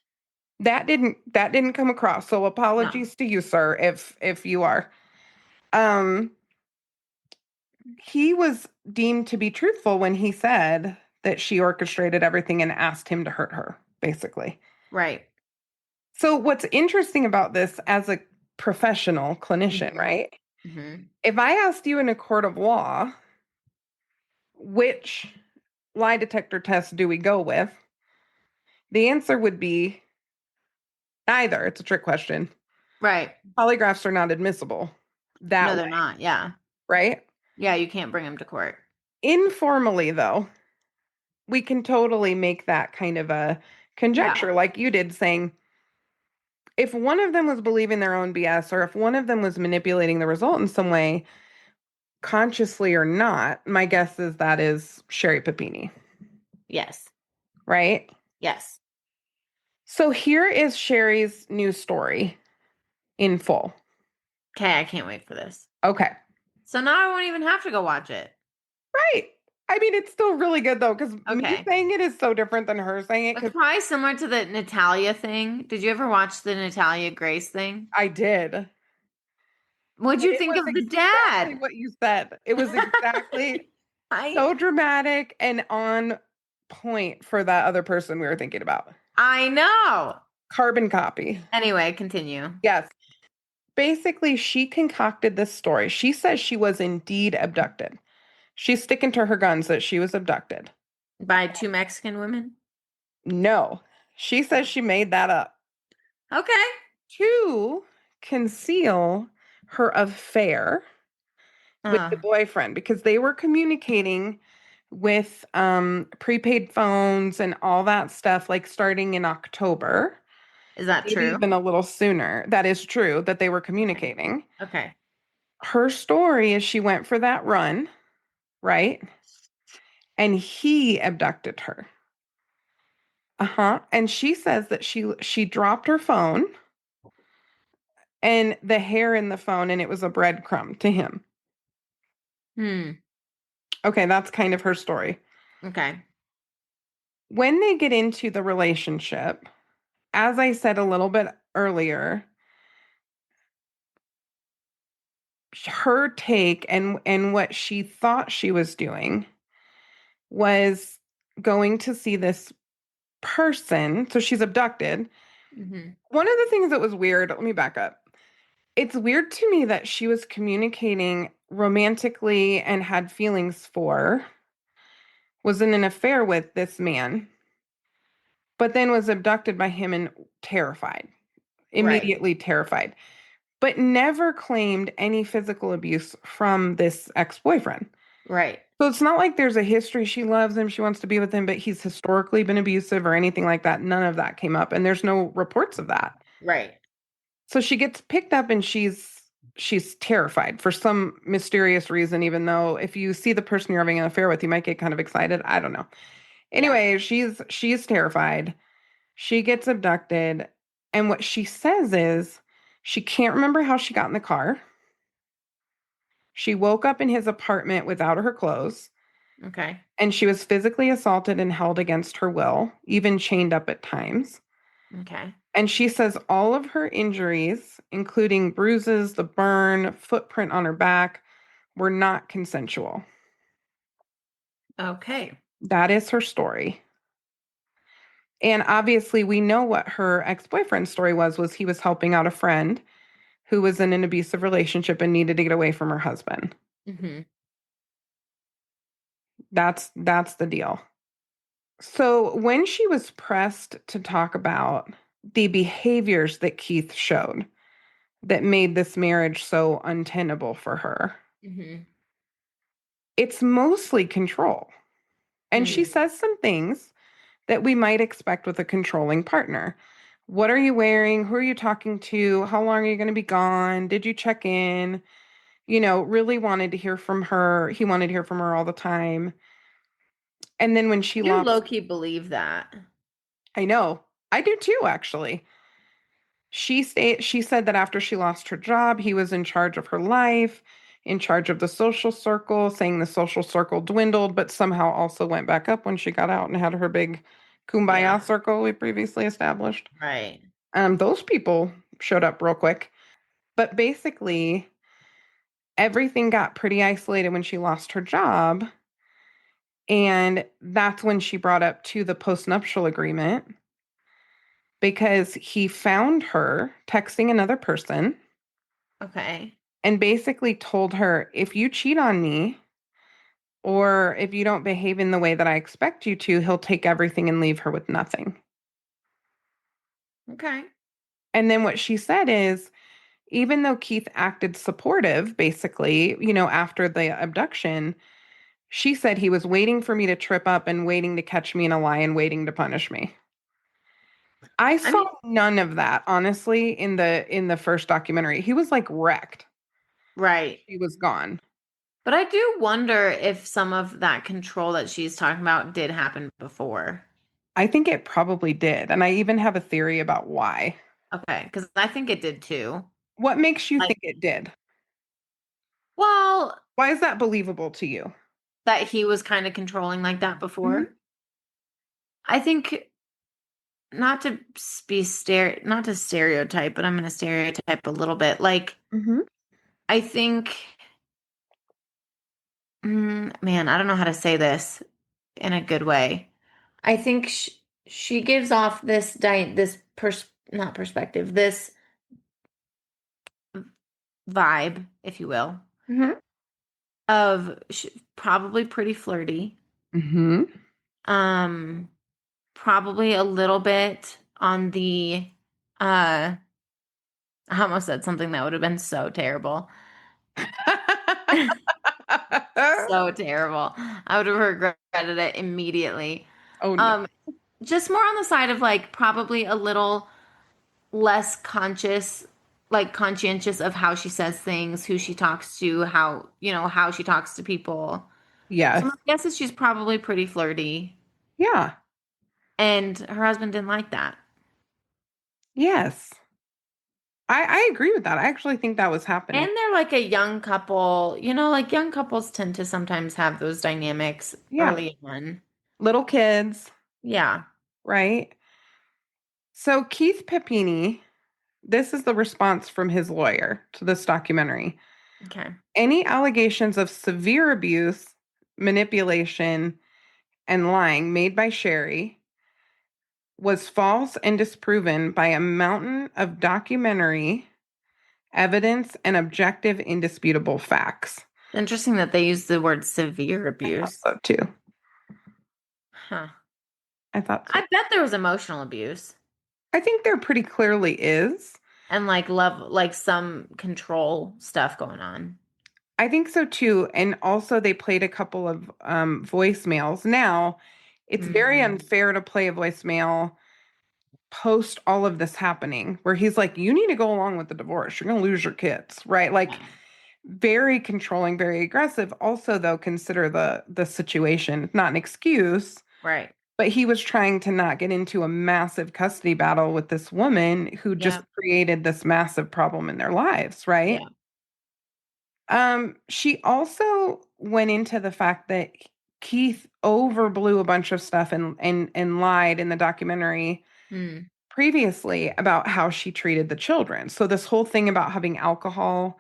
S2: That didn't come across. So
S1: No.
S2: apologies to you, sir, if you are. Um, he was deemed to be truthful when he said that she orchestrated everything and asked him to hurt her, basically.
S1: Right.
S2: So what's interesting about this as a professional clinician,
S1: Mm-hmm.
S2: right?
S1: Mm-hmm.
S2: If I asked you in a court of law, which lie detector test do we go with? The answer would be neither. It's a trick question.
S1: Right.
S2: Polygraphs are not admissible
S1: No,
S2: that way,
S1: they're not. Yeah.
S2: right?
S1: Yeah, you can't bring him to court.
S2: Informally, though, we can totally make that kind of a
S1: Yeah.
S2: conjecture, like you did, saying if one of them was believing their own BS or if one of them was manipulating the result in some way, consciously or not, my guess is that is Sherri Papini,
S1: Yes.
S2: right?
S1: Yes.
S2: So here is Sherry's new story in full.
S1: Okay, I can't wait for this.
S2: Okay.
S1: So now I won't even have to go watch it.
S2: Right. I mean, it's still really good though, because me
S1: Okay.
S2: saying it is so different than her saying it,
S1: It's
S2: because
S1: probably similar to the Natalia thing. Did you ever watch the Natalia Grace thing?
S2: I did. And
S1: What'd you
S2: it
S1: think
S2: was
S1: of the
S2: exactly
S1: dad?
S2: what you said. It was exactly
S1: I
S2: so dramatic and on point for that other person we were thinking about.
S1: I know.
S2: Carbon copy.
S1: Anyway, continue.
S2: Yes. basically, she concocted this story. She says she was indeed abducted. She's sticking to her guns that she was abducted.
S1: By two Mexican women?
S2: No, she says she made that up
S1: Okay.
S2: to conceal her affair with the
S1: Uh,
S2: boyfriend because they were communicating with prepaid phones and all that stuff, like starting in October,
S1: is that
S2: maybe
S1: true?
S2: even a little sooner. That is true that they were
S1: Okay.
S2: communicating.
S1: Okay.
S2: Her story is she went for that run, right? And he abducted her. Uh-huh. And she says that she dropped her phone and the hair in the phone and it was a breadcrumb to him.
S1: Hmm.
S2: Okay, that's kind of her story.
S1: Okay.
S2: When they get into the relationship, as I said a little bit earlier, her take and what she thought she was doing was going to see this person. So she's abducted.
S1: Mm-hmm.
S2: One of the things that was weird, let me back up. It's weird to me that she was communicating romantically and had feelings for, was in an affair with this man, but then was abducted by him and terrified,
S1: Right.
S2: immediately terrified, but never claimed any physical abuse from this ex-boyfriend.
S1: Right.
S2: So it's not like there's a history. She loves him, she wants to be with him, but he's historically been abusive or anything like that. None of that came up, and there's no reports of that.
S1: Right.
S2: So she gets picked up and she's terrified for some mysterious reason, even though if you see the person you're having an affair with, you might get kind of excited. I don't know.
S1: Yeah.
S2: Anyway, she's terrified. She gets abducted, and what she says is she can't remember how she got in the car. She woke up in his apartment without her clothes,
S1: Okay.
S2: and she was physically assaulted and held against her will, even chained up at times.
S1: Okay.
S2: And she says all of her injuries, including bruises, the burn, footprint on her back, were not consensual.
S1: Okay.
S2: That is her story. And obviously we know what her ex-boyfriend's story was he was helping out a friend who was in an abusive relationship and needed to get away from her husband.
S1: Mm-hmm.
S2: That's the deal. So when she was pressed to talk about the behaviors that Keith showed that made this marriage so untenable for her,
S1: Mm-hmm.
S2: it's mostly control. And she
S1: Hmm.
S2: says some things that we might expect with a controlling partner. What are you wearing? Who are you talking to? How long are you going to be gone? Did you check in? Really wanted to hear from her. He wanted to hear from her all the time. And then when she
S1: I do
S2: lost,
S1: low-key believe that.
S2: I know, I do too, actually. She said that after she lost her job, he was in charge of her life, in charge of the social circle, saying the social circle dwindled, but somehow also went back up when she got out and had her big
S1: Yeah.
S2: kumbaya circle we previously established.
S1: Right.
S2: Those people showed up real quick. But basically, everything got pretty isolated when she lost her job. And that's when she brought up to the postnuptial agreement because he found her texting another person
S1: Okay.
S2: and basically told her, if you cheat on me or if you don't behave in the way that I expect you to, he'll take everything and leave her with nothing.
S1: Okay.
S2: And then what she said is, even though Keith acted supportive, basically, after the abduction, she said he was waiting for me to trip up and waiting to catch me in a lie and waiting to punish me. I
S1: I
S2: saw
S1: mean,
S2: none of that, honestly, in the first documentary. He was like wrecked.
S1: right.
S2: He was gone.
S1: But I do wonder if some of that control that she's talking about did happen before.
S2: I think it probably did. And I even have a theory about why.
S1: Okay, because I think it did too.
S2: What makes you
S1: Like,
S2: think it did?
S1: well,
S2: Why is that believable to you?
S1: that he was kind of controlling like that
S2: Mhm,
S1: before. I think not to not to stereotype, but I'm going to stereotype a little bit. Like,
S2: mhm.
S1: I think, man, I don't know how to say this in a good way. I think she gives off this not perspective, this vibe, if you will,
S2: Mm-hmm.
S1: of probably pretty flirty.
S2: Mm-hmm.
S1: Um, Probably a little bit on the uh I almost said something that would have been so terrible. So terrible. I would have regretted it immediately.
S2: Oh no.
S1: Um, just more on the side of like probably a little less conscientious of how she says things, who she talks to, how she talks to people. So
S2: Yes.
S1: my guess is she's probably pretty flirty,
S2: Yeah.
S1: and her husband didn't like that.
S2: Yes. I agree with that. I actually think that was
S1: And
S2: happening.
S1: they're like a young couple, like young couples tend to sometimes have those dynamics
S2: Yeah.
S1: early on.
S2: Little kids,
S1: Yeah.
S2: right? So Keith Papini, this is the response from his lawyer to this documentary.
S1: Okay.
S2: Any allegations of severe abuse, manipulation, and lying made by Sherri was false and disproven by a mountain of documentary evidence and objective, indisputable facts.
S1: Interesting that they use the word severe
S2: I thought
S1: abuse.
S2: so too.
S1: Huh.
S2: I thought so.
S1: I bet there was emotional abuse
S2: I think there pretty clearly is.
S1: and like love, like some control stuff going on.
S2: I think so too. And also, they played a couple of voicemails. Now, it's very
S1: Mm,
S2: unfair to play a voicemail post all of this happening, where he's like, you need to go along with the divorce. You're going to lose your kids, right? Like,
S1: yeah.
S2: very controlling, very aggressive. Also, though, consider the situation, not an excuse,
S1: Right.
S2: but he was trying to not get into a massive custody battle with this woman who just
S1: Yeah.
S2: created this massive problem in their lives, right?
S1: Yeah.
S2: She also went into the fact that Keith overblew a bunch of stuff and lied in the documentary
S1: Hmm.
S2: previously about how she treated the children. So this whole thing about having alcohol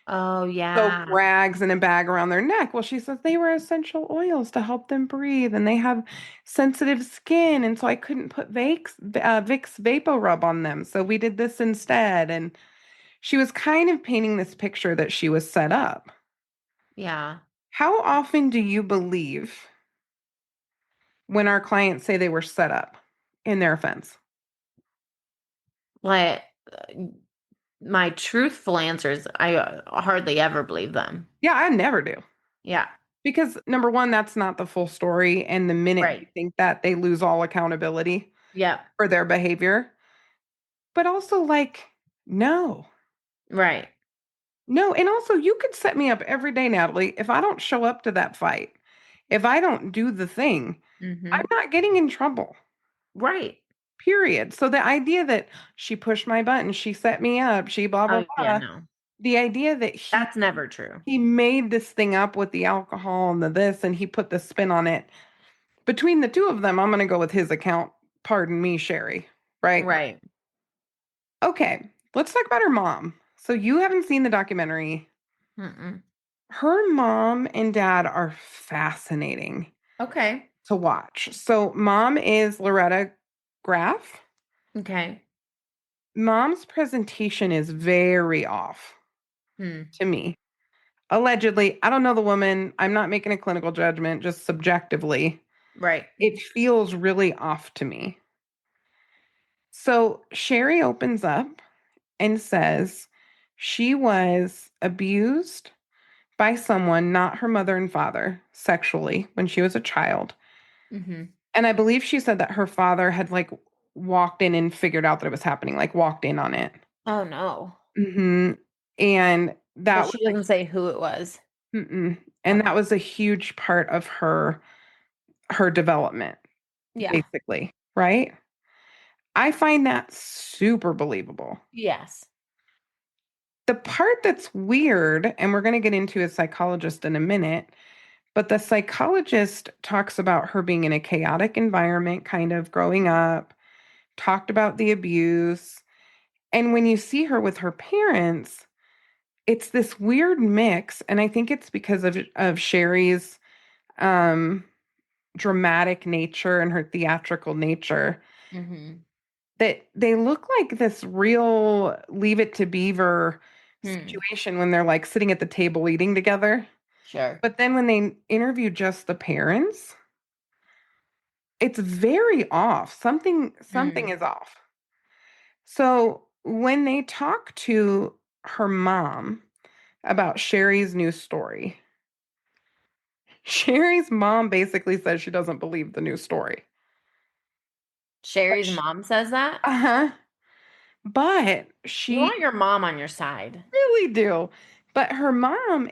S1: Oh,
S2: soap
S1: yeah.
S2: rags in a bag around their neck. Well, she says they were essential oils to help them breathe, and they have sensitive skin, and so I couldn't put Vicks Vapor Rub on them. So we did this instead. And she was kind of painting this picture that she was set up.
S1: Yeah.
S2: How often do you believe when our clients say they were set up in their offense?
S1: Like my truthful answers, I hardly ever believe them.
S2: Yeah, I never do.
S1: Yeah.
S2: Because number one, that's not the full story. And the minute you
S1: Right.
S2: think that, they lose all accountability
S1: Yep.
S2: for their behavior. But also, like, no,
S1: Right.
S2: no. And also, you could set me up every day, Natalie. If I don't show up to that fight, if I don't do the thing, I'm
S1: Mm-hmm.
S2: not getting in trouble,
S1: Right.
S2: period. So the idea that she pushed my button, she set me up, she blah, blah,
S1: Oh, yeah,
S2: blah,
S1: no.
S2: the idea that
S1: That's never true.
S2: he made this thing up with the alcohol and the this, and he put the spin on it. Between the two of them, I'm going to go with his account. Pardon me, Sherri. Right?
S1: Right.
S2: Okay. Let's talk about her mom. So you haven't seen the documentary.
S1: Mm-mm.
S2: Her mom and dad are fascinating
S1: Okay.
S2: to watch. So mom is Loretta Graff.
S1: Okay.
S2: Mom's presentation is very off
S1: Hmm.
S2: to me. Allegedly, I don't know the woman. I'm not making a clinical judgment, just subjectively.
S1: Right.
S2: It feels really off to me. So Sherri opens up and says she was abused by someone, not her mother and father, sexually when she was a child.
S1: Mm-hmm.
S2: And I believe she said that her father had like walked in and figured out that it was happening, like walked in on it.
S1: Oh, no.
S2: hmm And
S1: But
S2: that was
S1: she doesn't say who it was.
S2: mm-mm. And
S1: Okay.
S2: that was a huge part of her development,
S1: Yeah.
S2: basically, right? I find that super believable.
S1: Yes.
S2: The part that's weird, and we're going to get into a psychologist in a minute, but the psychologist talks about her being in a chaotic environment, kind of growing up, talked about the abuse. And when you see her with her parents, it's this weird mix. And I think it's because of Sherri's um, dramatic nature and her theatrical nature
S1: Mm-hmm.
S2: that they look like this real Leave It to Beaver
S1: Hmm.
S2: situation when they're like sitting at the table eating together.
S1: Sure.
S2: But then when they interview just the parents, it's very off. Something
S1: Hmm.
S2: is off. So when they talk to her mom about Sherri's new story, Sherri's mom basically says she doesn't believe the new story. But
S1: Sherry's mom says that?
S2: uh-huh. But
S1: You
S2: she
S1: want your mom on your side.
S2: really do. But her mom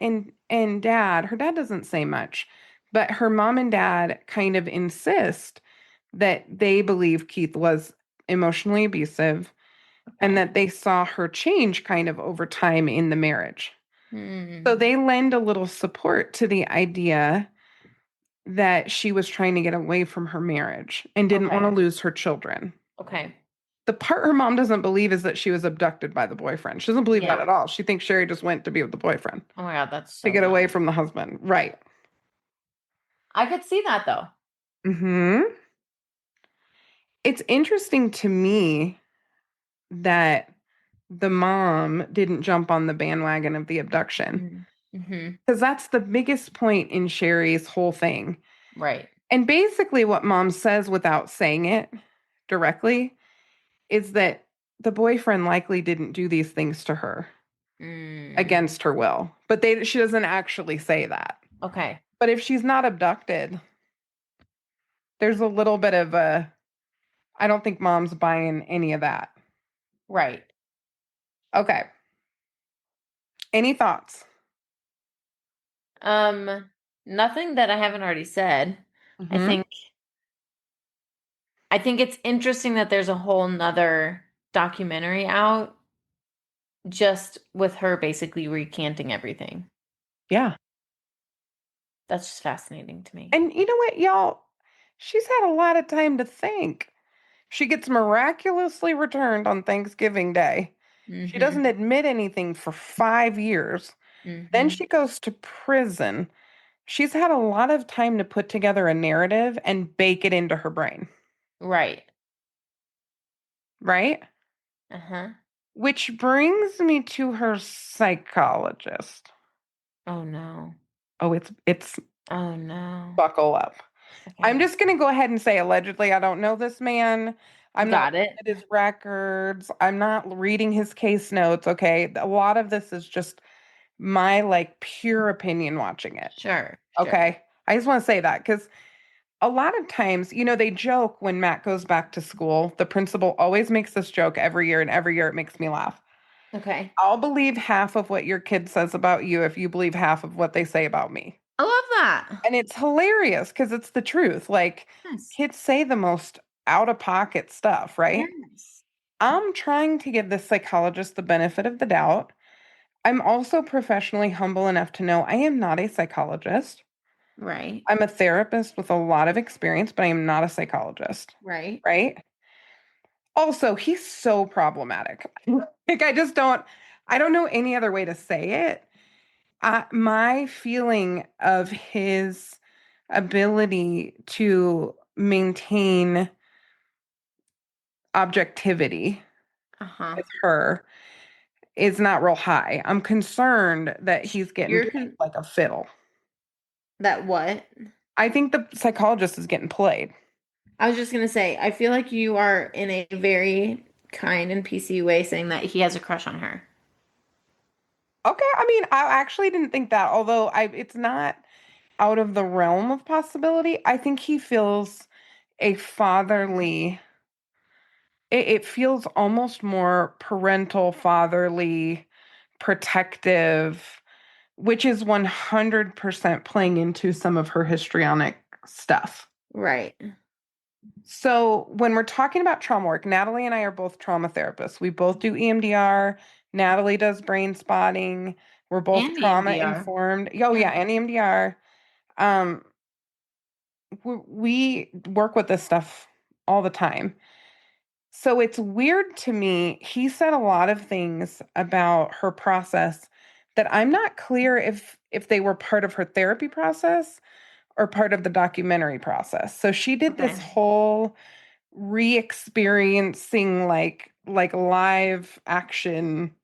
S2: and dad, her dad doesn't say much, but her mom and dad kind of insist that they believe Keith was emotionally abusive and
S1: Okay.
S2: that they saw her change kind of over time in the marriage. So
S1: Hmm.
S2: they lend a little support to the idea that she was trying to get away from her marriage and didn't want to
S1: Okay.
S2: lose her children.
S1: Okay.
S2: The part her mom doesn't believe is that she was abducted by the boyfriend. She doesn't believe that
S1: Yeah.
S2: at all. She thinks Sherri just went to be with the boyfriend
S1: Oh my God, that's
S2: to
S1: so
S2: get away
S1: funny.
S2: from the husband. Right.
S1: I could see that though.
S2: Hmm. It's interesting to me that the mom didn't jump on the bandwagon of the abduction
S1: Mm-hmm.
S2: because that's the biggest point in Sherri's whole thing.
S1: Right.
S2: And basically, what mom says without saying it directly is that the boyfriend likely didn't do these things to her
S1: Mm.
S2: against her will. But she doesn't actually say that.
S1: Okay.
S2: But if she's not abducted, there's a little bit of a, I don't think mom's buying any of that.
S1: Right.
S2: Okay. Any thoughts?
S1: Um, Nothing that I haven't already said. I
S2: Hmm.
S1: think I think it's interesting that there's a whole nother documentary out just with her basically recanting everything.
S2: Yeah.
S1: That's just fascinating to me.
S2: And you know what, y'all? She's had a lot of time to think. She gets miraculously returned on Thanksgiving Day. She
S1: Mm-hmm.
S2: doesn't admit anything for 5 years. Then
S1: Mm-hmm.
S2: she goes to prison. She's had a lot of time to put together a narrative and bake it into her brain,
S1: Right.
S2: right?
S1: Uh-huh.
S2: Which brings me to her psychologist.
S1: Oh no.
S2: Oh, it's
S1: Oh no.
S2: buckle up. I'm
S1: Okay.
S2: just going to go ahead and say allegedly I don't know this man. I'm not
S1: Got
S2: looking
S1: it.
S2: at his records. I'm not reading his case notes, okay? A lot of this is just my like pure opinion watching it.
S1: Sure. Sure.
S2: Okay? I just want to say that cuz a lot of times, they joke when Matt goes back to school. The principal always makes this joke every year, and every year it makes me laugh.
S1: Okay.
S2: I'll believe half of what your kid says about you if you believe half of what they say about me.
S1: I love that.
S2: And it's hilarious because it's the truth. Like,
S1: Yes.
S2: kids say the most out of pocket stuff, right?
S1: Yes.
S2: I'm trying to give this psychologist the benefit of the doubt. I'm also professionally humble enough to know I am not a psychologist.
S1: Right.
S2: I'm a therapist with a lot of experience, but I am not a psychologist,
S1: Right.
S2: right? Also, he's so problematic. Like, I don't know any other way to say it. My feeling of his ability to maintain objectivity
S1: Uh-huh.
S2: with her is not real high. I'm concerned that he's getting
S1: You're
S2: played
S1: con
S2: like a fiddle.
S1: that what?
S2: I think the psychologist is getting played.
S1: I was just gonna say, I feel like you are in a very kind and PC way saying that he has a crush on her.
S2: Okay, I mean, I actually didn't think that, although it's not out of the realm of possibility. I think he feels a fatherly, it feels almost more parental, fatherly, protective, which is 100% playing into some of her histrionic stuff.
S1: Right.
S2: So, when we're talking about trauma work, Natalie and I are both trauma therapists. We both do EMDR. Natalie does brain spotting. We're both
S1: And
S2: trauma
S1: EMDR.
S2: informed. Oh,
S1: Yeah.
S2: yeah, and EMDR. Um, we work with this stuff all the time. So it's weird to me. He said a lot of things about her process that I'm not clear if they were part of her therapy process or part of the documentary process. So she did this
S1: Okay.
S2: whole re-experiencing like live action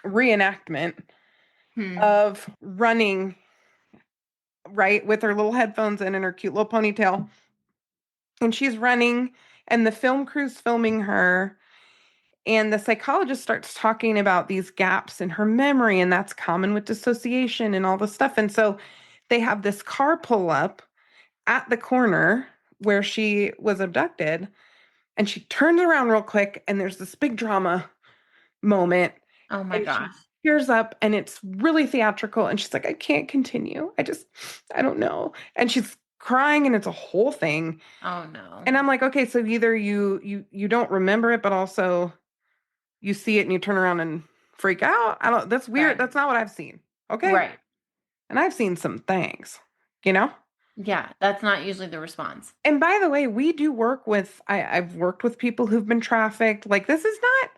S2: reenactment
S1: Hmm.
S2: of running, right, with her little headphones in and her cute little ponytail. And she's running, and the film crew's filming her. And the psychologist starts talking about these gaps in her memory, and that's common with dissociation and all this stuff. And so they have this car pull up at the corner where she was abducted, and she turns around real quick, and there's this big drama moment,
S1: Oh my
S2: and she
S1: gosh.
S2: tears up, and it's really theatrical. And she's like, I can't continue. I don't know. And she's crying, and it's a whole thing.
S1: Oh no.
S2: And I'm like, okay, so either you don't remember it, but also you see it and you turn around and freak out. I don't, that's weird.
S1: Right.
S2: That's not what I've seen. Okay.
S1: Right.
S2: And I've seen some things, you know?
S1: Yeah, that's not usually the response.
S2: And by the way, we do work with, I've worked with people who've been trafficked. Like, this is not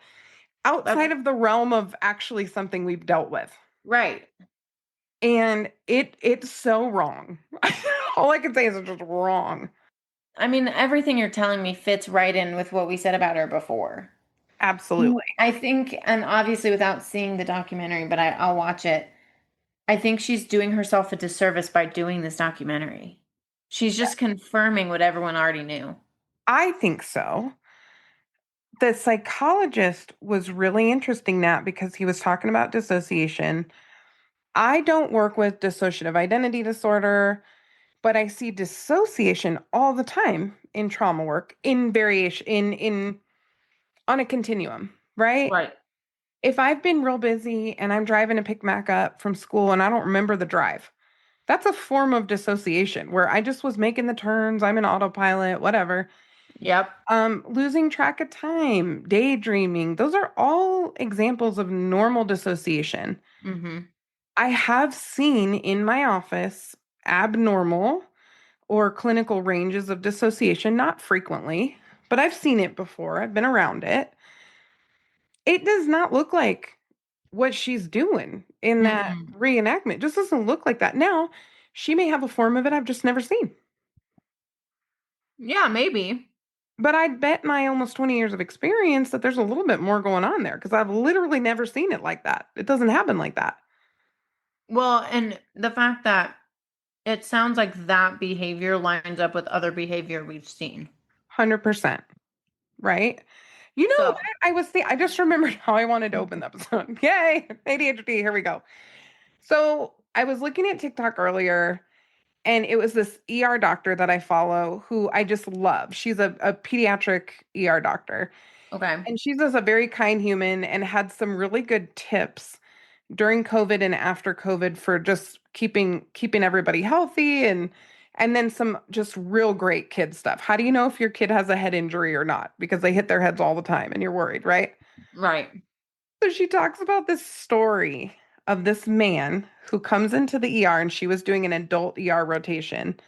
S1: That's
S2: outside of the realm of actually something we've dealt with.
S1: right.
S2: And it's so wrong. All I can say is it's just wrong.
S1: I mean, everything you're telling me fits right in with what we said about her before.
S2: Absolutely.
S1: I think, and obviously without seeing the documentary, but I'll watch it. I think she's doing herself a disservice by doing this documentary. She's just confirming what everyone already knew.
S2: I think so. The psychologist was really interesting that because he was talking about dissociation. I don't work with dissociative identity disorder, but I see dissociation all the time in trauma work in variation in on a continuum, right?
S1: Right.
S2: If I've been real busy and I'm driving to pick Mac up from school and I don't remember the drive, that's a form of dissociation where I just was making the turns, I'm in autopilot, whatever.
S1: Yep.
S2: Losing track of time, daydreaming, those are all examples of normal dissociation.
S1: Mm-hmm.
S2: I have seen in my office abnormal or clinical ranges of dissociation, not frequently, but I've seen it before. I've been around it. It does not look like what she's doing in that
S1: Mm-mm.
S2: reenactment. It just doesn't look like that. Now, she may have a form of it I've just never seen.
S1: Yeah, maybe.
S2: But I'd bet my almost 20 years of experience that there's a little bit more going on there because I've literally never seen it like that. It doesn't happen like that.
S1: Well, and the fact that it sounds like that behavior lines up with other behavior we've seen.
S2: 100%. Right? You know what?
S1: So,
S2: I just remembered how I wanted to open the episode. Yay! ADHD, here we go. So I was looking at TikTok earlier, and it was this ER doctor that I follow who I just love. She's a pediatric ER doctor,
S1: okay.
S2: and she's just a very kind human and had some really good tips during COVID and after COVID for just keeping everybody healthy and then some just real great kid stuff. How do you know if your kid has a head injury or not? Because they hit their heads all the time and you're worried, right?
S1: Right.
S2: So she talks about this story of this man who comes into the ER and she was doing an adult ER rotation.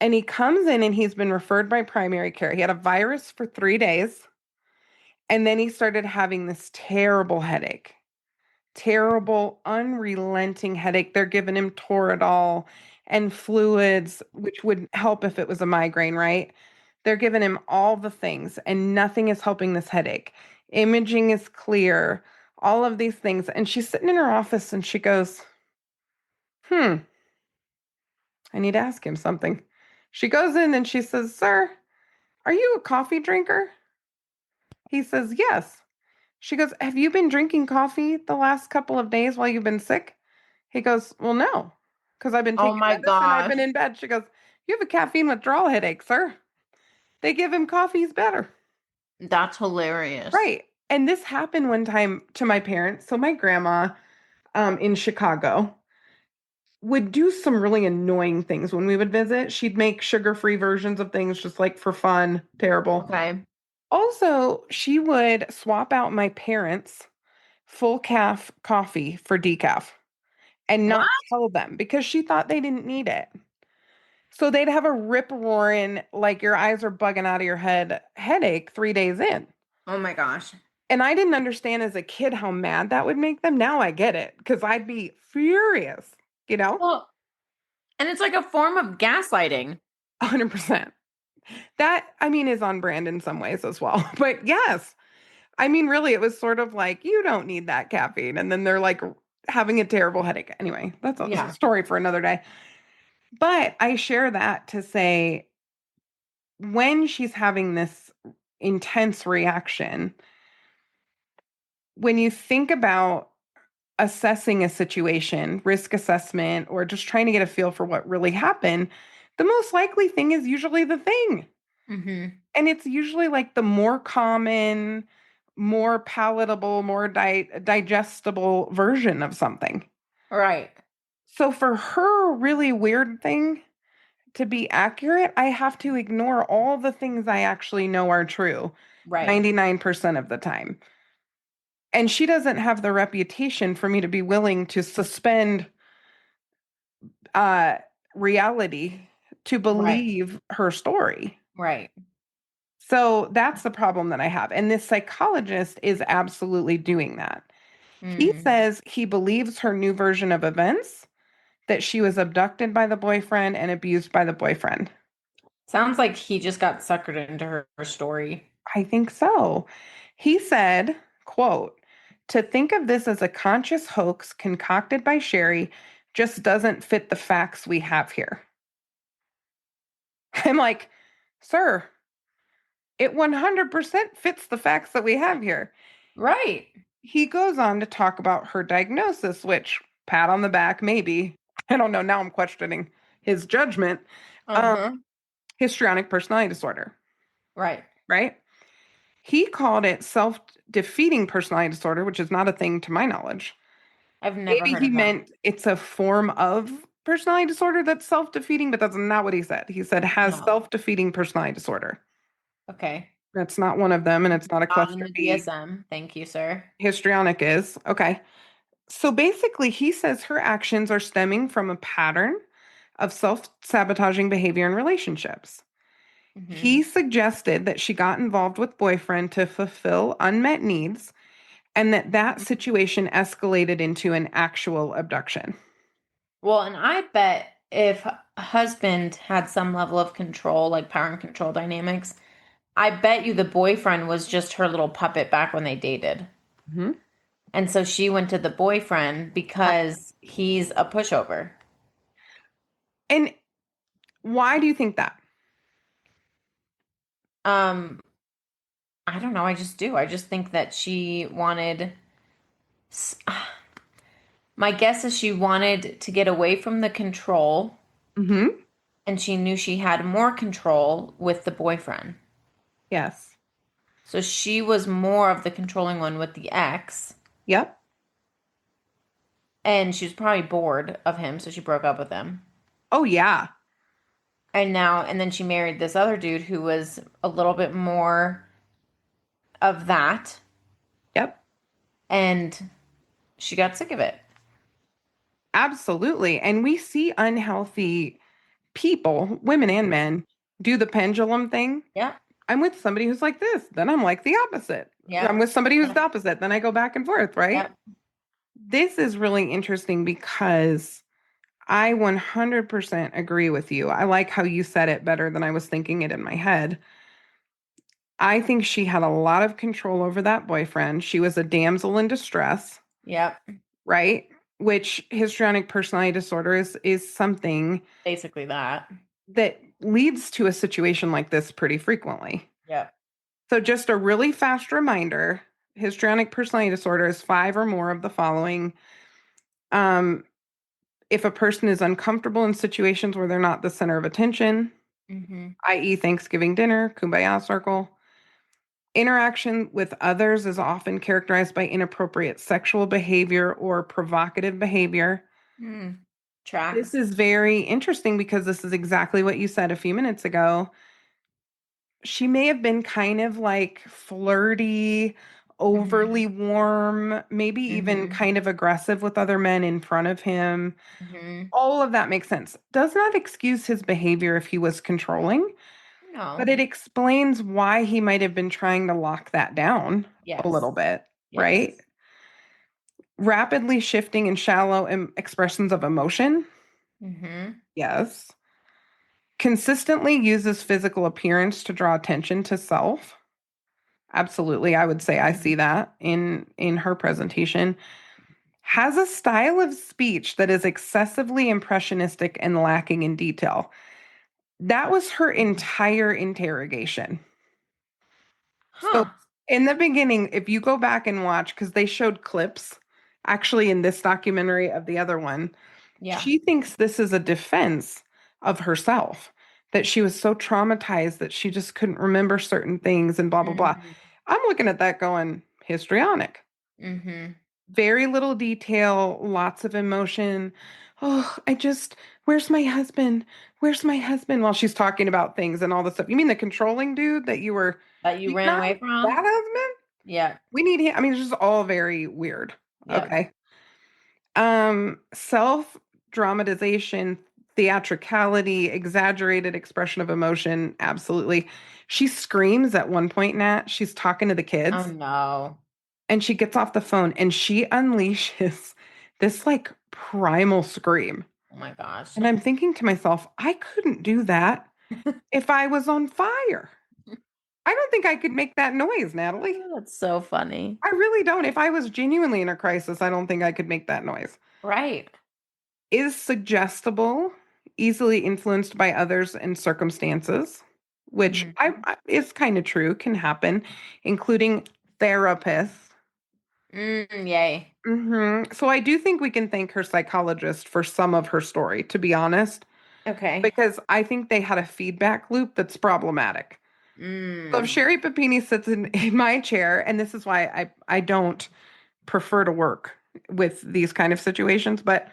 S2: And he comes in and he's been referred by primary care. He had a virus for 3 days and then he started having this terrible headache. Terrible, unrelenting headache. They're giving him Toradol and fluids, which would help if it was a migraine, right? They're giving him all the things, and nothing is helping this headache. Imaging is clear, all of these things. And she's sitting in her office and she goes, I need to ask him something. She goes in and she says, Sir, are you a coffee drinker? He says, Yes. She goes, Have you been drinking coffee the last couple of days while you've been sick? He goes, Well, no, because I've been
S1: Oh
S2: taking
S1: my
S2: medicine. I've
S1: gosh.
S2: been in bed. She goes, You have a caffeine withdrawal headache, sir. They give him coffees better.
S1: That's hilarious.
S2: Right. And this happened one time to my parents. So my grandma in Chicago would do some really annoying things when we would visit. She'd make sugar-free versions of things just like for fun. Terrible.
S1: Okay.
S2: Also, she would swap out my parents' full calf coffee for decaf and
S1: What?
S2: not tell them because she thought they didn't need it. So they'd have a rip roaring, like your eyes are bugging out of your head headache 3 days in.
S1: Oh my gosh.
S2: And I didn't understand as a kid how mad that would make them. Now I get it because I'd be furious, you know?
S1: Well, and it's like a form of gaslighting.
S2: 100%. That, I mean, is on brand in some ways as well. But yes, I mean, really, it was sort of like, you don't need that caffeine. And then they're like having a terrible headache. Anyway, that's a
S1: Yeah.
S2: story for another day. But I share that to say when she's having this intense reaction, when you think about assessing a situation, risk assessment, or just trying to get a feel for what really happened, the most likely thing is usually the thing.
S1: Mm-hmm.
S2: And it's usually like the more common, more palatable, more digestible version of something.
S1: Right.
S2: So for her really weird thing to be accurate, I have to ignore all the things I actually know are true
S1: Right.
S2: 99% of the time. And she doesn't have the reputation for me to be willing to suspend uh reality to
S1: Right.
S2: believe her story.
S1: Right.
S2: So that's the problem that I have. And this psychologist is absolutely doing that. He
S1: Mm.
S2: says he believes her new version of events, that she was abducted by the boyfriend and abused by the boyfriend.
S1: Sounds like he just got suckered into her story.
S2: I think so. He said, quote, to think of this as a conscious hoax concocted by Sherri just doesn't fit the facts we have here. I'm like, sir, it 100% fits the facts that we have here.
S1: Right.
S2: He goes on to talk about her diagnosis, which, pat on the back, maybe. I don't know. Now I'm questioning his judgment. Um,
S1: Uh-huh.
S2: histrionic personality disorder,
S1: Right.
S2: right? He called it self defeating personality disorder, which is not a thing to my knowledge.
S1: I've never
S2: Maybe
S1: heard
S2: he
S1: of that.
S2: meant it's a form of personality disorder that's self defeating, but that's not what he said. He said has
S1: No.
S2: self defeating personality disorder.
S1: Okay.
S2: That's not one of them, and it's not a
S1: Not in
S2: cluster
S1: the
S2: B.
S1: DSM. Thank you, sir.
S2: Histrionic is. Okay. So basically, he says her actions are stemming from a pattern of self sabotaging behavior in relationships.
S1: Mm-hmm.
S2: He suggested that she got involved with boyfriend to fulfill unmet needs and that situation escalated into an actual abduction.
S1: Well, and I bet if husband had some level of control, like power and control dynamics, I bet you the boyfriend was just her little puppet back when they dated.
S2: Mhm.
S1: And so she went to the boyfriend because he's a pushover.
S2: And why do you think that?
S1: Um, I don't know. I just do. I just think that she wanted, my guess is she wanted to get away from the control
S2: Hmm.
S1: and she knew she had more control with the boyfriend.
S2: Yes.
S1: So she was more of the controlling one with the ex,
S2: Yep.
S1: and she was probably bored of him, so she broke up with him.
S2: Oh, yeah.
S1: And then she married this other dude who was a little bit more of that,
S2: Yep.
S1: and she got sick of it.
S2: Absolutely. And we see unhealthy people, women and men, do the pendulum thing.
S1: Yep,
S2: I'm with somebody who's like this, then I'm like the opposite. I'm
S1: yep,
S2: with somebody who's
S1: yep,
S2: the opposite, then I go back and forth, right?
S1: yep.
S2: This is really interesting because I 100% agree with you. I like how you said it better than I was thinking it in my head. I think she had a lot of control over that boyfriend. She was a damsel in distress,
S1: Yep.
S2: right? Which histrionic personality disorder is something
S1: Basically that.
S2: that leads to a situation like this pretty frequently.
S1: Yep.
S2: So just a really fast reminder, histrionic personality disorder is five or more of the following. Um, if a person is uncomfortable in situations where they're not the center of attention,
S1: Mm-hmm.
S2: i.e., Thanksgiving dinner, kumbaya circle. Interaction with others is often characterized by inappropriate sexual behavior or provocative behavior.
S1: Mm.
S2: This
S1: Tracks.
S2: is very interesting because this is exactly what you said a few minutes ago. She may have been kind of like flirty,
S1: Mm-hmm.
S2: overly warm, maybe even
S1: Mm-hmm.
S2: kind of aggressive with other men in front of him.
S1: Mm-hmm.
S2: All of that makes sense. Does not excuse his behavior if he was controlling, but
S1: No.
S2: it explains why he might have been trying to lock that down a
S1: Yes.
S2: little bit, right?
S1: Yes.
S2: Rapidly shifting and shallow expressions of emotion.
S1: Mm-hmm.
S2: Yes. Consistently uses physical appearance to draw attention to self. Absolutely. I would say I see
S1: Mhm.
S2: that in her presentation. Has a style of speech that is excessively impressionistic and lacking in detail. That was her entire interrogation. So
S1: Huh.
S2: in the beginning, if you go back and watch, because they showed clips actually in this documentary of the other one,
S1: Yeah.
S2: she thinks this is a defense of herself, that she was so traumatized that she just couldn't remember certain things and blah, blah, blah.
S1: Mhm.
S2: I'm looking at that going, histrionic.
S1: Mhm.
S2: Very little detail, lots of emotion. Oh, where's my husband? Where's my husband? While she's talking about things and all this stuff. You mean the controlling dude that you were
S1: That you
S2: cheating
S1: ran
S2: on?
S1: away
S2: That
S1: from?
S2: husband?
S1: Yeah.
S2: We need him. I mean, it's just all very weird.
S1: Yep.
S2: Okay. Self dramatization, theatricality, exaggerated expression of emotion. Absolutely. She screams at one point, Nat. She's talking to the
S1: Oh
S2: kids
S1: no.
S2: and she gets off the phone and she unleashes this like primal scream.
S1: Oh my gosh.
S2: And I'm thinking to myself, I couldn't do that if I was on fire. I don't think I could make that noise, Natalie.
S1: That's so funny.
S2: I really don't. If I was genuinely in a crisis, I don't think I could make that noise.
S1: Right.
S2: Is suggestible, easily influenced by others and circumstances, which
S1: Mhm.
S2: is kind of true, can happen, including therapists.
S1: Yay.
S2: So I do think we can thank her psychologist for some of her story, to be honest,
S1: Okay.
S2: because I think they had a feedback loop that's problematic. So if
S1: Mm.
S2: Sherri Papini sits in my chair, and this is why I don't prefer to work with these kind of situations, but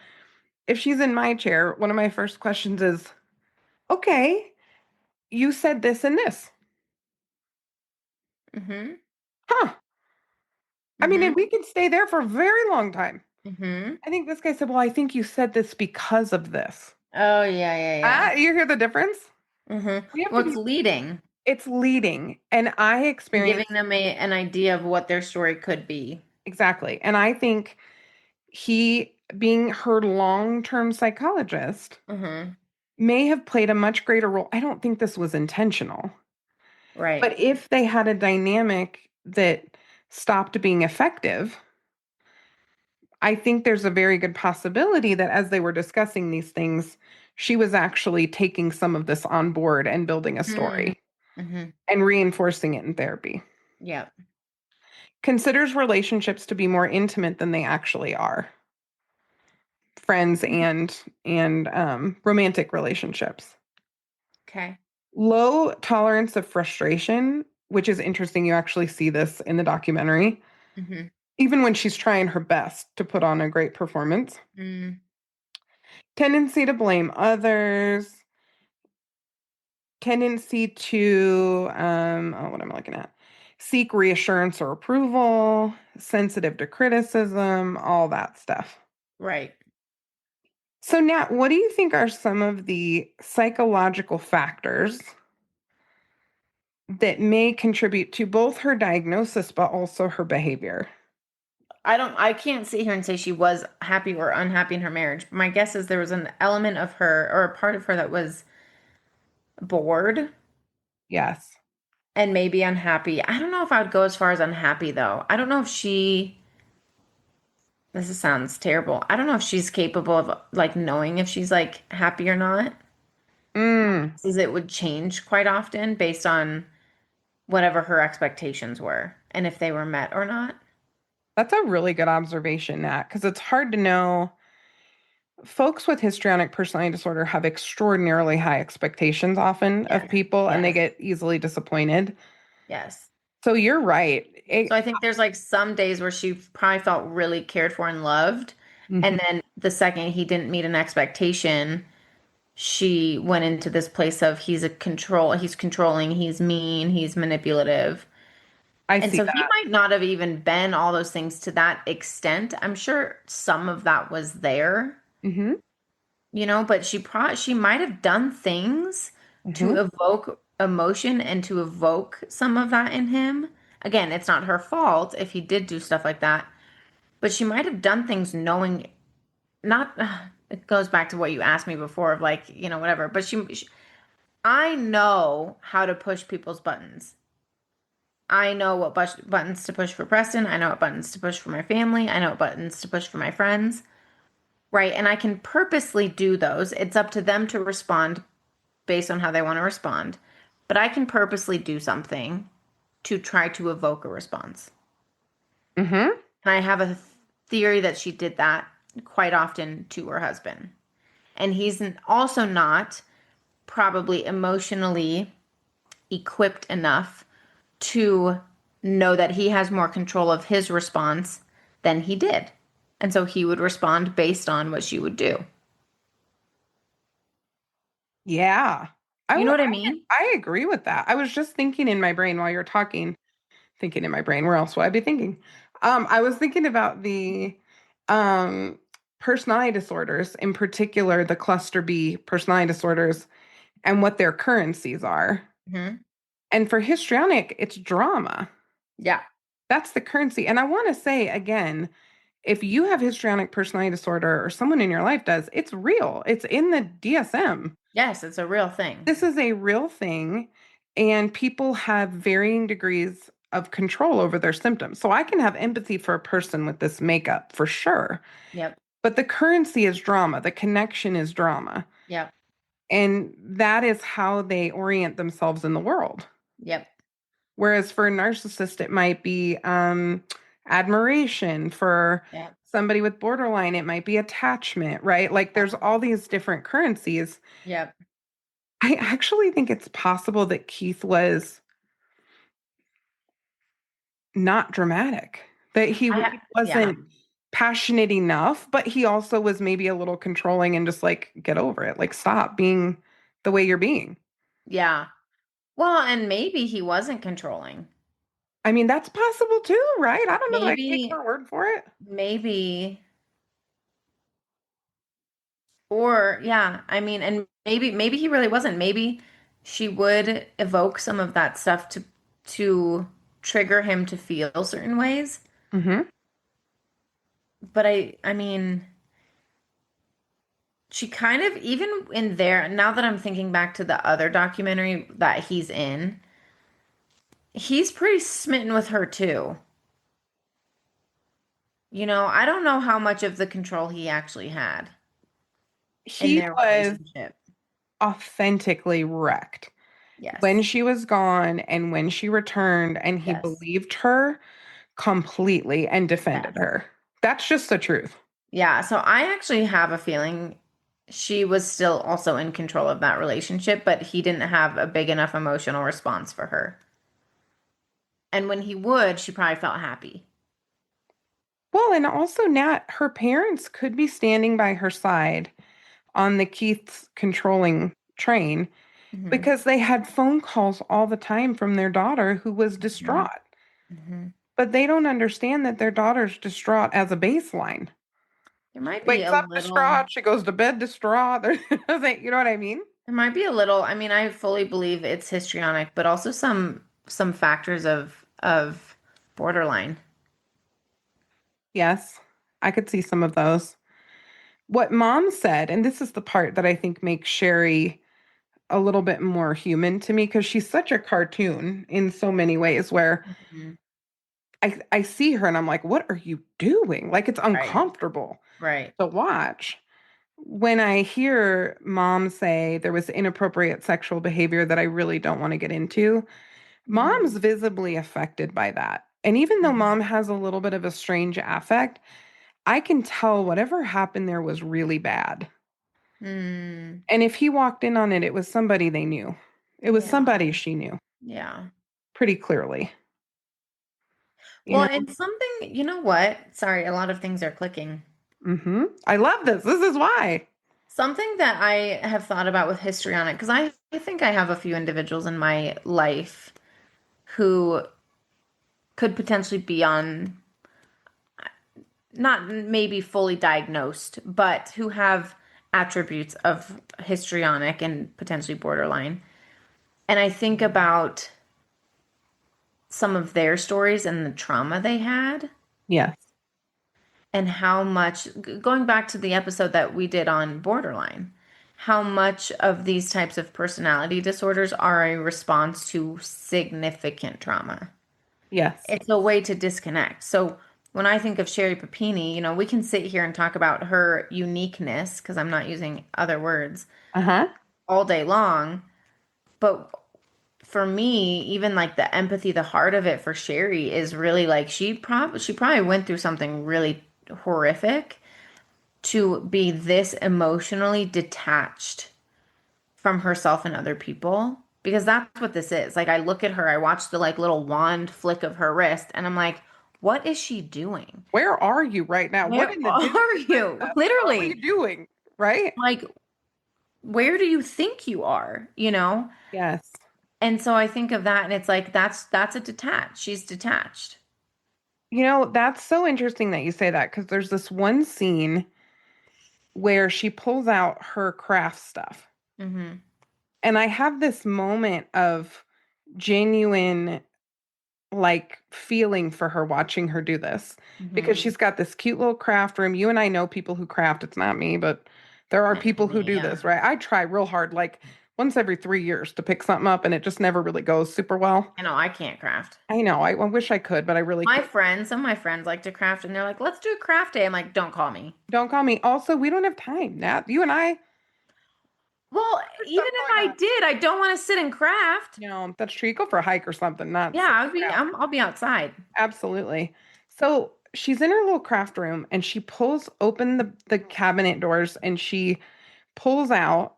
S2: if she's in my chair, one of my first questions is, okay, you said this and this.
S1: Mhm.
S2: Huh. I mean, and
S1: Mhm.
S2: we could stay there for a very long time.
S1: Mhm.
S2: I think this guy said, well, I think you said this because of this.
S1: Oh yeah, yeah, yeah.
S2: Ah, you hear the difference?
S1: Mhm.
S2: We have to
S1: What's
S2: be,
S1: leading
S2: it's leading. And I
S1: and giving
S2: experienced
S1: them an idea of what their story could be.
S2: exactly. And I think he, being her long term psychologist,
S1: Mhm.
S2: may have played a much greater role. I don't think this was intentional.
S1: Right.
S2: But if they had a dynamic that stopped being effective, I think there's a very good possibility that as they were discussing these things, she was actually taking some of this on board and building a
S1: Mm.
S2: story
S1: Mhm.
S2: and reinforcing it in therapy.
S1: Yep.
S2: Considers relationships to be more intimate than they actually are. Friends and romantic relationships.
S1: Okay.
S2: Low tolerance of frustration, which is interesting. You actually see this in the documentary,
S1: Mhm.
S2: even when she's trying her best to put on a great performance.
S1: Mm.
S2: Tendency to blame others, tendency to, oh, what am I looking at? Seek reassurance or approval, sensitive to criticism, all that stuff.
S1: Right.
S2: So, Nat, what do you think are some of the psychological factors that may contribute to both her diagnosis but also her behavior?
S1: I can't sit here and say she was happy or unhappy in her marriage. My guess is there was an element of her or a part of her that was bored
S2: Yes.
S1: and maybe unhappy. I don't know if I would go as far as unhappy though. I don't know if sounds terrible. I don't know if she's capable of like knowing if she's like happy or not.
S2: Mm,
S1: Is it would change quite often based on whatever her expectations were and if they were met or not.
S2: that's a really good observation, Nat, because it's hard to know. Folks with histrionic personality disorder have extraordinarily high expectations often of
S1: Yes.
S2: people and they
S1: Yes.
S2: get easily disappointed.
S1: Yes.
S2: So you're right.
S1: So I think there's like some days where she probably felt really cared for and loved. And
S2: Mhm.
S1: then the second he didn't meet an expectation, she went into this place of he's controlling, he's mean, he's manipulative.
S2: I
S1: And
S2: see
S1: so he
S2: that.
S1: might not have even been all those things to that extent. I'm sure some of that was there,
S2: Hmm.
S1: but she might have done things to
S2: Hmm.
S1: evoke emotion and to evoke some of that in him. Again, it's not her fault if he did do stuff like that, but she might have done things knowing not it goes back to what you asked me before of like, whatever, but I know how to push people's buttons. I know what buttons to push for Preston. I know what buttons to push for my family. I know what buttons to push for my friends. Right. And I can purposely do those. It's up to them to respond based on how they want to respond. But I can purposely do something to try to evoke a response.
S2: Mm-hmm.
S1: And I have a theory that she did that quite often to her husband. And he's also not probably emotionally equipped enough to know that he has more control of his response than he did. And so he would respond based on what she would do.
S2: Yeah.
S1: You know what I mean?
S2: I agree with that. I was just thinking in my brain while you're talking, thinking in my brain, where else would I be thinking? I was thinking about the um personality disorders, in particular the cluster B personality disorders and what their currencies are.
S1: Hmm.
S2: And for histrionic, it's drama.
S1: Yeah.
S2: That's the currency. And I want to say again, if you have histrionic personality disorder or someone in your life does, it's real. It's in the DSM.
S1: Yes, it's a real thing.
S2: This is a real thing, and people have varying degrees of control over their symptoms. So I can have empathy for a person with this makeup for sure.
S1: Yep.
S2: But the currency is drama, the connection is drama.
S1: Yep.
S2: And that is how they orient themselves in the world.
S1: Yep.
S2: Whereas for a narcissist, it might be admiration. For
S1: Yep.
S2: somebody with borderline, it might be attachment, right? Like there's all these different currencies.
S1: Yep.
S2: I actually think it's possible that Keith was not dramatic, that he
S1: Yeah.
S2: wasn't passionate enough, but he also was maybe a little controlling and just like, get over it. Like, stop being the way you're being.
S1: Yeah. Well, and maybe he wasn't controlling.
S2: I mean, that's possible too, right? I don't know that I can take
S1: Maybe,
S2: her word for it.
S1: maybe, or yeah, I mean, and maybe he really wasn't. Maybe she would evoke some of that stuff to trigger him to feel certain ways.
S2: Hmm.
S1: But I mean, she kind of even in there, now that I'm thinking back to the other documentary that he's in, he's pretty smitten with her too. I don't know how much of the control he actually had in
S2: He
S1: their
S2: was
S1: relationship.
S2: authentically wrecked when
S1: Yes.
S2: she was gone and when she returned, and he
S1: Yes.
S2: believed her completely and defended
S1: Yes.
S2: her. That's just the truth.
S1: Yeah, so I actually have a feeling she was still also in control of that relationship, but he didn't have a big enough emotional response for her. And when he would, she probably felt happy.
S2: Well, and also Nat, her parents could be standing by her side on the Keith's controlling train
S1: Hmm.
S2: because they had phone calls all the time from their daughter who was
S1: Hmm.
S2: distraught.
S1: Hmm.
S2: But they don't understand that their daughter's distraught as a baseline.
S1: There might be
S2: Wakes
S1: a
S2: up
S1: little,
S2: distraught, she goes to bed distraught. You know what I mean?
S1: I mean, I fully believe it's histrionic, but also some factors of borderline.
S2: Yes, I could see some of those. What mom said, and this is the part that I think makes Sherri a little bit more human to me because she's such a cartoon in so many ways where
S1: Mhm.
S2: I see her and I'm like, what are you doing? Like it's
S1: Right.
S2: uncomfortable
S1: Right.
S2: to watch. When I hear mom say there was inappropriate sexual behavior that I really don't want to get into, mom's
S1: Hmm.
S2: visibly affected by that. And even though
S1: Hmm.
S2: mom has a little bit of a strange affect, I can tell whatever happened there was really bad.
S1: Mm.
S2: And if he walked in on it, it was somebody they knew. It was
S1: Yeah.
S2: somebody she knew
S1: Yeah.
S2: pretty clearly, you
S1: Well,
S2: know?
S1: and something, you know what? Sorry, a lot of things are clicking.
S2: I love this. This is why.
S1: Something that I have thought about with histrionic, because I think I have a few individuals in my life who could potentially be on, not maybe fully diagnosed, but who have attributes of histrionic and potentially borderline. And I think about some of their stories and the trauma they had
S2: Yes.
S1: and how much, going back to the episode that we did on borderline, how much of these types of personality disorders are a response to significant trauma.
S2: Yes.
S1: It's a way to disconnect. So when I think of Sherri Papini, we can sit here and talk about her uniqueness, because I'm not using other words,
S2: Uh-huh.
S1: all day long. But for me, even like the empathy, the heart of it for Sherri is really like she probably went through something really horrific to be this emotionally detached from herself and other people, because that's what this is. Like I look at her, I watch the like little wand flick of her wrist, and I'm like, what is she doing?
S2: Where are you right now? What
S1: Where
S2: in the Disney
S1: are you?
S2: princess are we
S1: Literally.
S2: doing? Right?
S1: Like, where do you think you are?
S2: Yes.
S1: And so I think of that and it's like that's a detached. She's detached.
S2: That's so interesting that you say that because there's this one scene where she pulls out her craft stuff.
S1: Mm-hmm.
S2: And I have this moment of genuine like feeling for her watching her do this because
S1: Mm-hmm.
S2: she's got this cute little craft room. You and I know people who craft. It's not me, but there are
S1: Not
S2: people who
S1: me,
S2: do
S1: yeah.
S2: this, right? I try real hard, like once every 3 years to pick something up, and it just never really goes super well.
S1: I know I can't craft.
S2: I know. I wish I could, but I really
S1: My
S2: can't.
S1: friends, some of my friends like to craft and they're like, let's do a craft day. I'm like, don't call me.
S2: Don't call me. Also, we don't have time. Nat, you and I,
S1: Well,
S2: there's
S1: even
S2: stuff
S1: if
S2: going
S1: I
S2: on.
S1: did, I don't want to sit and craft.
S2: That's true. You go for a hike or something, not
S1: Yeah,
S2: sit around.
S1: I'll be outside.
S2: Absolutely. So she's in her little craft room and she pulls open the cabinet doors and she pulls out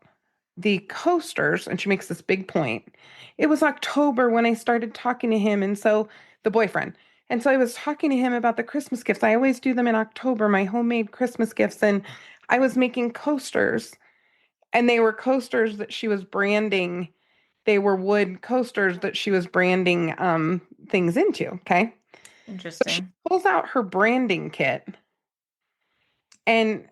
S2: the coasters and she makes this big point. It was October when I started talking to him, and so the boyfriend. And so I was talking to him about the Christmas gifts. I always do them in October, my homemade Christmas gifts. And I was making coasters, and they were coasters that she was branding. They were wood coasters that she was branding things into. Okay. So she
S1: Interesting.
S2: pulls out her branding kit, and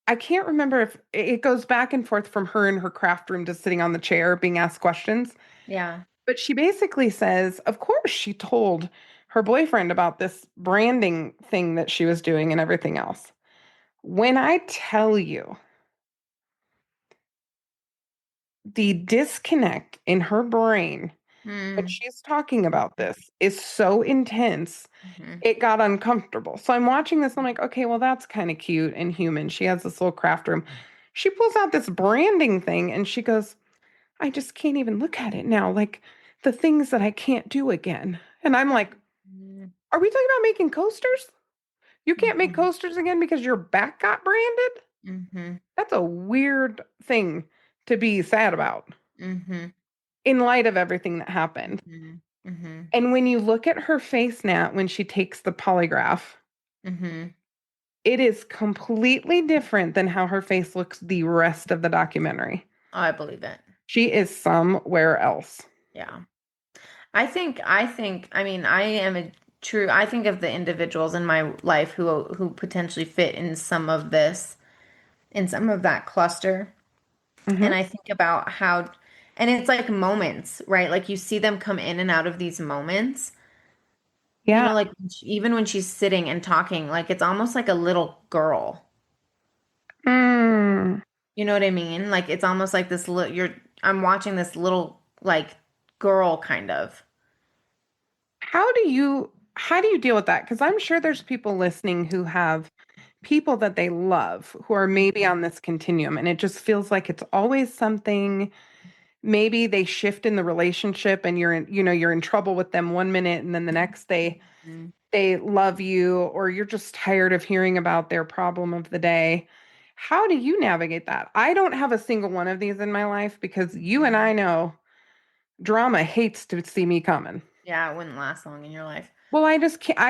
S2: I can't remember if it goes back and forth from her in her craft room to sitting on the chair being asked questions.
S1: Yeah.
S2: But she basically says, of course, she told her boyfriend about this branding thing that she was doing and everything else. When I tell you the disconnect in her brain when
S1: Mm.
S2: she's talking about this is so intense,
S1: Mm-hmm.
S2: it got uncomfortable. So I'm watching this. I'm like, okay, well, that's kind of cute and human. She has this little craft room. She pulls out this branding thing and she goes, I just can't even look at it now. Like the things that I can't do again. And I'm like, are we talking about making coasters? You can't make
S1: Mm-hmm.
S2: coasters again because your back got branded?
S1: Mm-hmm.
S2: That's a weird thing to be sad about
S1: Mm-hmm.
S2: in light of everything that happened.
S1: Mm-hmm. Mm-hmm.
S2: And when you look at her face, Nat, when she takes the polygraph,
S1: Mm-hmm.
S2: it is completely different than how her face looks the rest of the documentary.
S1: Oh, I believe it.
S2: She is somewhere else.
S1: Yeah. I mean, I am a true, I think of the individuals in my life who potentially fit in some of this, in some of that cluster. And
S2: Hmm.
S1: I think about how, and it's like moments, right? Like you see them come in and out of these moments.
S2: Yeah.
S1: Like even when she's sitting and talking, like it's almost like a little girl.
S2: Mm.
S1: You know what I mean? Like it's almost like I'm watching this little like girl kind of.
S2: How do you deal with that? Because I'm sure there's people listening who have people that they love who are maybe on this continuum, and it just feels like it's always something. Maybe they shift in the relationship, and you're in trouble with them one minute, and then the next
S1: Mhm.
S2: they love you, or you're just tired of hearing about their problem of the day. How do you navigate that? I don't have a single one of these in my life because you and I know drama hates to see me coming.
S1: Yeah, it wouldn't last long in your life.
S2: Well, I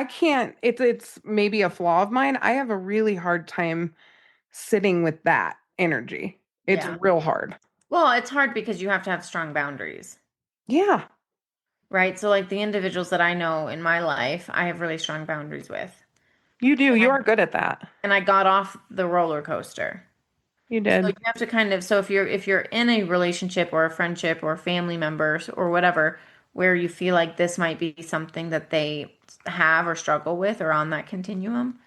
S2: can't. It's maybe a flaw of mine. I have a really hard time sitting with that energy. It's
S1: Yeah.
S2: real hard.
S1: Well, it's hard because you have to have strong boundaries,
S2: Yeah,
S1: right? So like the individuals that I know in my life, I have really strong boundaries with.
S2: you do.
S1: And
S2: You
S1: I
S2: are good at that.
S1: and I got off the roller coaster.
S2: You
S1: So you
S2: did.
S1: have to kind of, so if you're in a relationship or a friendship or family members or whatever, where you feel like this might be something that they have or struggle with or on that continuum,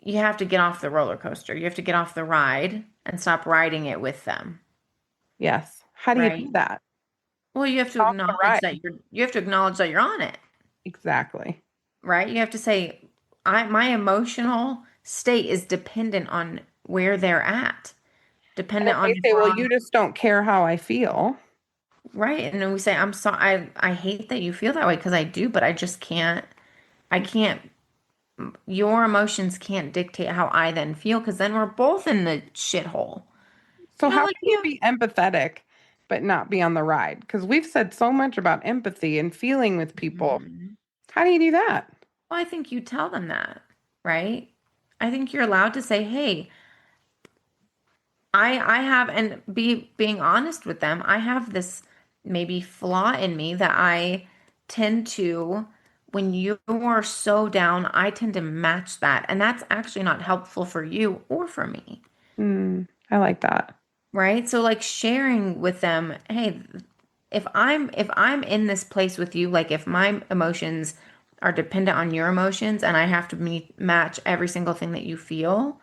S1: you have to get off the roller coaster. You have to get off the ride and stop riding it with them,
S2: Yes. How do you do
S1: right?
S2: that?
S1: Well, you have to
S2: Off the
S1: acknowledge
S2: ride.
S1: that you have to acknowledge that you're on it.
S2: Exactly.
S1: right? You have to say, my emotional state is dependent on where they're at,
S2: And
S1: dependent
S2: if
S1: on
S2: they
S1: if
S2: say,
S1: we're
S2: well,
S1: on,
S2: you just don't care how I feel.
S1: right? And then we say, I'm sorry, I hate that you feel that way because I do, but I can't, your emotions can't dictate how I then feel because then we're both in the shithole.
S2: So how
S1: Like
S2: can you
S1: you.
S2: be empathetic but not be on the ride? Because we've said so much about empathy and feeling with people.
S1: Mhm.
S2: How do you do that?
S1: Well, I think you tell them that, right? I think you're allowed to say, "Hey, I have," and being honest with them. I have this maybe flaw in me that I tend to, when you are so down, I tend to match that, and that's actually not helpful for you or for me,
S2: I like that.
S1: right? So like sharing with them, "Hey, if I'm in this place with you, like if my emotions are dependent on your emotions and I have to match every single thing that you feel,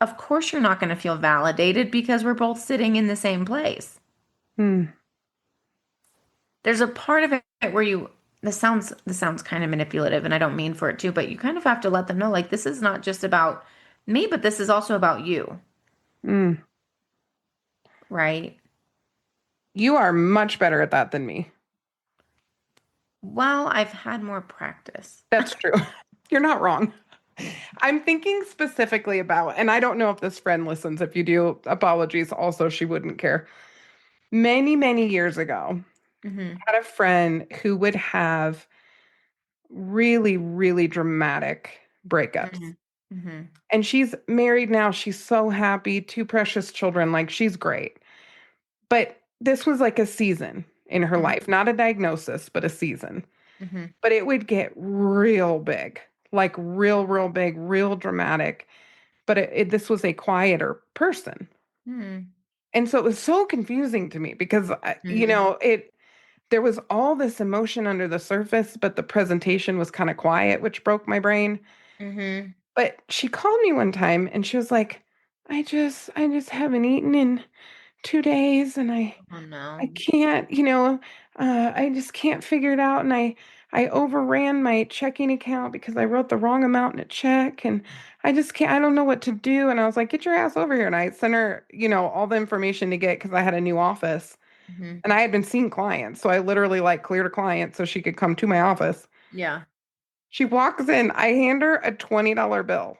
S1: of course you're not going to feel validated because we're both sitting in the same place.
S2: Hmm.
S1: There's a part of it where this sounds kind of manipulative and I don't mean for it to, but you kind of have to let them know like this is not just about me, but this is also about you,
S2: Hmm.
S1: right?
S2: You are much better at that than me.
S1: Well, I've had more practice.
S2: That's true. You're not wrong. I'm thinking specifically about, and I don't know if this friend listens. If you do, apologies. Also, she wouldn't care. Many, many years ago,
S1: Hmm.
S2: I had a friend who would have really, really dramatic breakups.
S1: Hmm. Hmm.
S2: And she's married now. She's so happy, two precious children. Like, she's great. But this was like a season in her
S1: Hmm.
S2: life, not a diagnosis, but a season.
S1: Hmm.
S2: But it would get real big, like real, real big, real dramatic. But this was a quieter person.
S1: Hmm.
S2: And so it was so confusing to me because,
S1: Hmm.
S2: there was all this emotion under the surface, but the presentation was kind of quiet, which broke my brain.
S1: Hmm.
S2: But she called me one time and she was like, I just haven't eaten in 2 days and
S1: Oh
S2: I
S1: no.
S2: can't, I just can't figure it out. And I overran my checking account because I wrote the wrong amount in a check and I just can't, I don't know what to do. And I was like, get your ass over here. And I sent her, all the information to get because I had a new office
S1: Hmm.
S2: and I had been seeing clients. So I literally like cleared a client so she could come to my office.
S1: Yeah.
S2: She walks in, I hand her a $20 bill.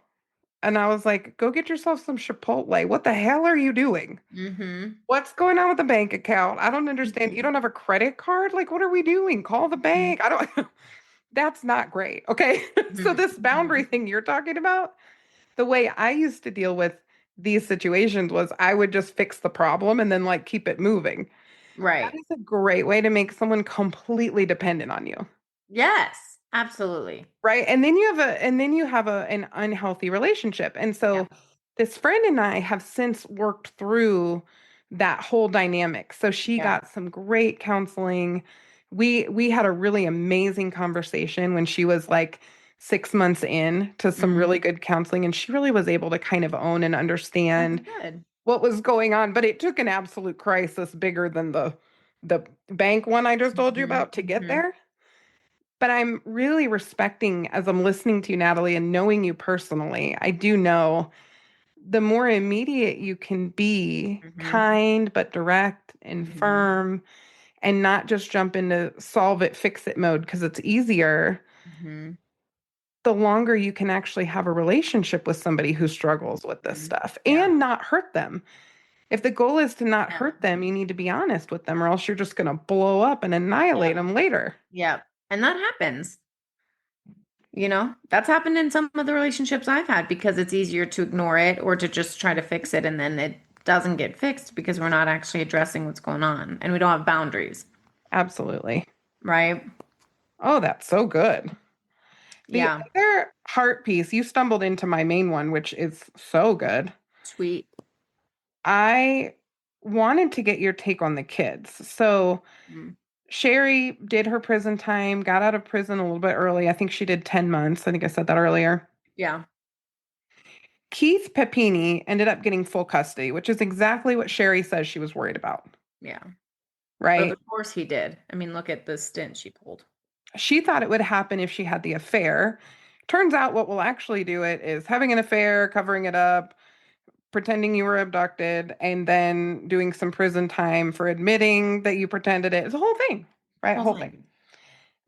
S2: And I was like, go get yourself some Chipotle. What the hell are you doing?
S1: Hmm.
S2: What's going on with the bank account? I don't understand. You don't have a credit card? Like, what are we doing? Call the bank. I don't, that's not great. Okay. So,
S1: Hmm.
S2: this boundary
S1: Hmm.
S2: thing you're talking about, the way I used to deal with these situations was I would just fix the problem and then like keep it moving. That
S1: Right.
S2: is a great way to make someone completely dependent on you.
S1: Yes, absolutely.
S2: Right. And then you have an unhealthy relationship. And
S1: Yeah.
S2: so this friend and I have since worked through that whole dynamic. So she
S1: Yeah.
S2: got some great counseling. We had a really amazing conversation when she was like 6 months in to some
S1: Hmm.
S2: really good counseling. And she really was able to kind of own and
S1: That's
S2: understand
S1: good.
S2: what was going on. But it took an absolute crisis bigger than the bank one I just told you
S1: Hmm.
S2: about to get
S1: Hmm.
S2: there. But I'm really respecting as I'm listening to you, Natalie, and knowing you personally, I do know the more immediate you can be,
S1: Hmm.
S2: kind but direct and
S1: Hmm.
S2: firm, and not just jump into solve it, fix it mode because it's easier,
S1: Hmm.
S2: the longer you can actually have a relationship with somebody who struggles with this
S1: Hmm.
S2: stuff
S1: Yeah.
S2: and not hurt them. If the goal is to not
S1: Yeah.
S2: hurt them, you need to be honest with them, or else you're just going to blow up and annihilate
S1: Yeah.
S2: them later.
S1: Yeah. And that happens. That's happened in some of the relationships I've had because it's easier to ignore it or to just try to fix it and then it doesn't get fixed because we're not actually addressing what's going on and we don't have boundaries,
S2: Absolutely.
S1: right?
S2: Oh, that's so good. The
S1: Yeah.
S2: other heart piece, you stumbled into my main one, which is so good.
S1: Sweet.
S2: I wanted to get your take on the kids. So,
S1: Mm.
S2: Sherri did her prison time, got out of prison a little bit early. I think she did 10 months. I think I said that earlier.
S1: Yeah.
S2: Keith Papini ended up getting full custody, which is exactly what Sherri says she was worried about,
S1: Yeah. But
S2: right?
S1: of course he did. I mean, look at the stint she pulled.
S2: She thought it would happen if she had the affair. Turns out what will actually do it is having an affair, covering it up, pretending you were abducted, and then doing some prison time for admitting that you pretended it. It's a whole thing, right?
S1: Whole
S2: Whole thing.
S1: thing.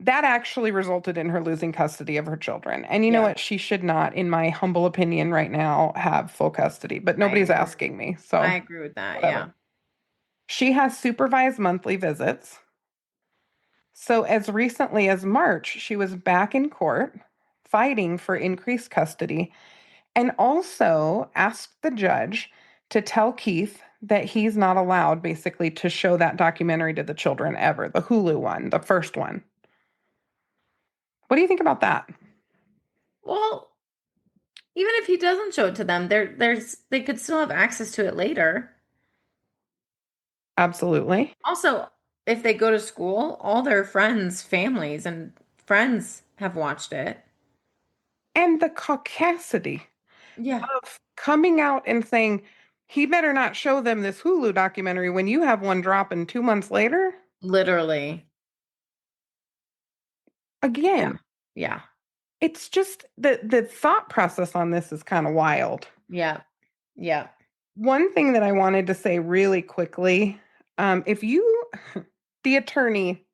S2: That actually resulted in her losing custody of her children. And you know
S1: Yeah,
S2: what? She should not, in my humble opinion right now, have full custody, but
S1: I
S2: nobody's
S1: agree.
S2: asking me.
S1: I
S2: So
S1: agree with that.
S2: whatever.
S1: Yeah.
S2: She has supervised monthly visits. So as recently as March, she was back in court fighting for increased custody and also asked the judge to tell Keith that he's not allowed basically to show that documentary to the children ever, the Hulu one, the first one. What do you think about that?
S1: Well, even if he doesn't show it to them, they could still have access to it later.
S2: Absolutely.
S1: Also, if they go to school, all their friends, families, and friends have watched it.
S2: And the caucasity
S1: Yeah.
S2: of coming out and saying, he better not show them this Hulu documentary when you have one dropping 2 months later.
S1: Literally. Yeah.
S2: Again,
S1: Yeah.
S2: it's just the thought process on this is kind of wild.
S1: Yeah. Yeah.
S2: One thing that I wanted to say really quickly, if you, the attorney,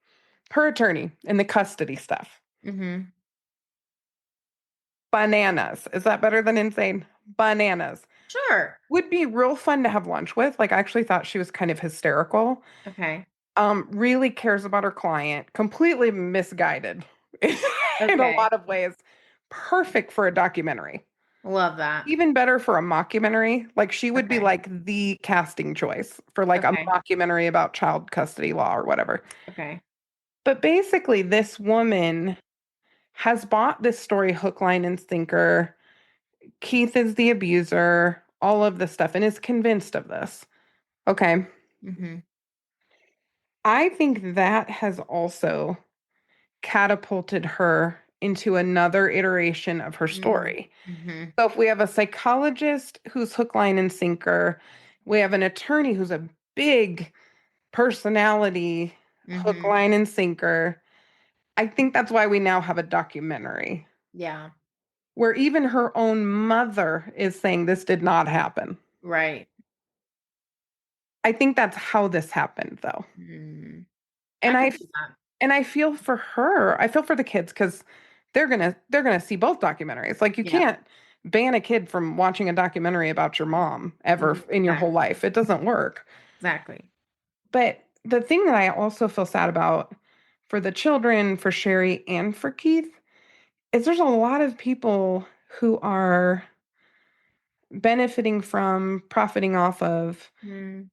S2: her attorney in the custody stuff,
S1: Mm-hmm.
S2: bananas. Is that better than insane? Bananas.
S1: Sure.
S2: Would be real fun to have lunch with. Like, I actually thought she was kind of hysterical.
S1: Okay.
S2: Really cares about her client, completely misguided in a
S1: Okay.
S2: lot of ways. Perfect for a documentary.
S1: Love that.
S2: Even better for a mockumentary. Like, she would be
S1: Okay.
S2: like the casting choice for like a
S1: Okay.
S2: mockumentary about child custody law or whatever.
S1: Okay.
S2: But basically, this woman has bought this story hook, line, and sinker. Keith is the abuser, all of this stuff, and is convinced of this. Okay.
S1: Mm-hmm.
S2: I think that has also catapulted her into another iteration of her story.
S1: Mm-hmm.
S2: So if we have a psychologist who's hook, line, and sinker, we have an attorney who's a big personality, hook,
S1: Mm-hmm.
S2: line, and sinker. I think that's why we now have a documentary
S1: Yeah.
S2: where even her own mother is saying this did not happen.
S1: Right.
S2: I think that's how this happened though.
S1: Mm. I
S2: And
S1: can
S2: I
S1: see that.
S2: and I feel for her. I feel for the kids cuz they're going to see both documentaries. Like you
S1: Yeah.
S2: can't ban a kid from watching a documentary about your mom ever in your whole
S1: Exactly.
S2: life. It doesn't work.
S1: Exactly.
S2: But the thing that I also feel sad about for the children, for Sherri and for Keith is there's a lot of people who are benefiting from, profiting off of
S1: Mm.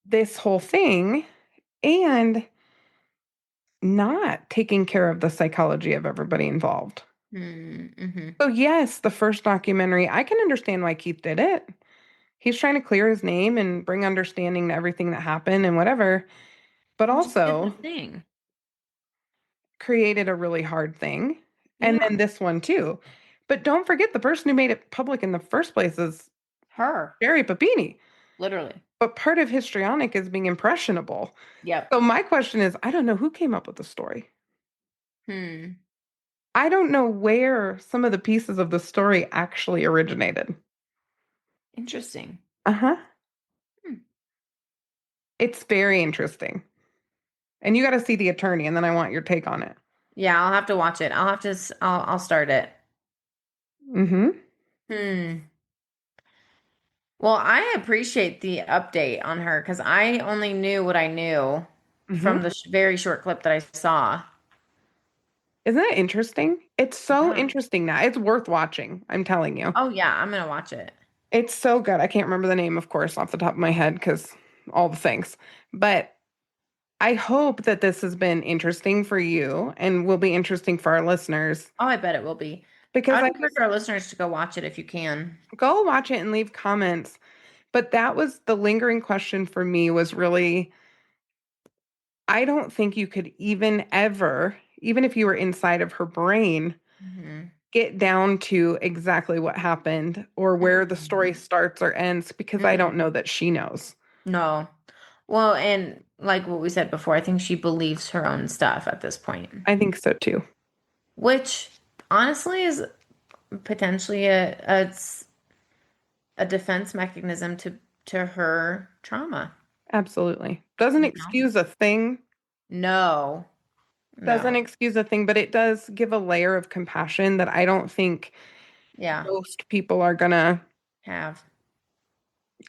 S2: this whole thing and not taking care of the psychology of everybody involved.
S1: Mm-hmm.
S2: So, yes, the first documentary, I can understand why Keith did it. He's trying to clear his name and bring understanding to everything that happened and whatever, but
S1: And just did
S2: also
S1: his thing.
S2: created a really hard thing. And
S1: Yeah.
S2: then this one too. But don't forget the person who made it public in the first place is
S1: Her.
S2: Sherri Papini.
S1: Literally.
S2: But part of histrionic is being impressionable.
S1: Yep.
S2: So my question is, I don't know who came up with the story.
S1: Hmm.
S2: I don't know where some of the pieces of the story actually originated.
S1: Interesting.
S2: Uh-huh.
S1: Hmm.
S2: It's very interesting. And you got to see the attorney, and then I want your take on it.
S1: Yeah, I'll have to watch it. I'll have to I'll start it.
S2: Mm-hmm.
S1: Hmm. Well, I appreciate the update on her because I only knew what I knew
S2: Mm-hmm.
S1: from the very short clip that I saw.
S2: Isn't that interesting? It's so
S1: Yeah.
S2: interesting now. It's worth watching. I'm telling you.
S1: Oh yeah, I'm gonna watch it.
S2: It's so good. I can't remember the name, of course, off the top of my head because all the things. But I hope that this has been interesting for you and will be interesting for our listeners
S1: Oh, I bet it will be. I
S2: because
S1: would
S2: I
S1: encourage
S2: just
S1: our listeners to go watch it if you can.
S2: go watch it and leave comments. But that was the lingering question for me was really, I don't think you could even ever, even if you were inside of her brain,
S1: Hmm.
S2: get down to exactly what happened or where the story starts or ends because I don't
S1: Mm-mm.
S2: know that she knows.
S1: No. Well, and like what we said before, I think she believes her own stuff at this point,
S2: I think so too.
S1: which honestly is potentially a defense mechanism to her trauma.
S2: Absolutely. Doesn't
S1: You know?
S2: excuse a thing.
S1: No,
S2: Doesn't
S1: no,
S2: excuse a thing, but it does give a layer of compassion that I don't think
S1: yeah,
S2: most people are
S1: have,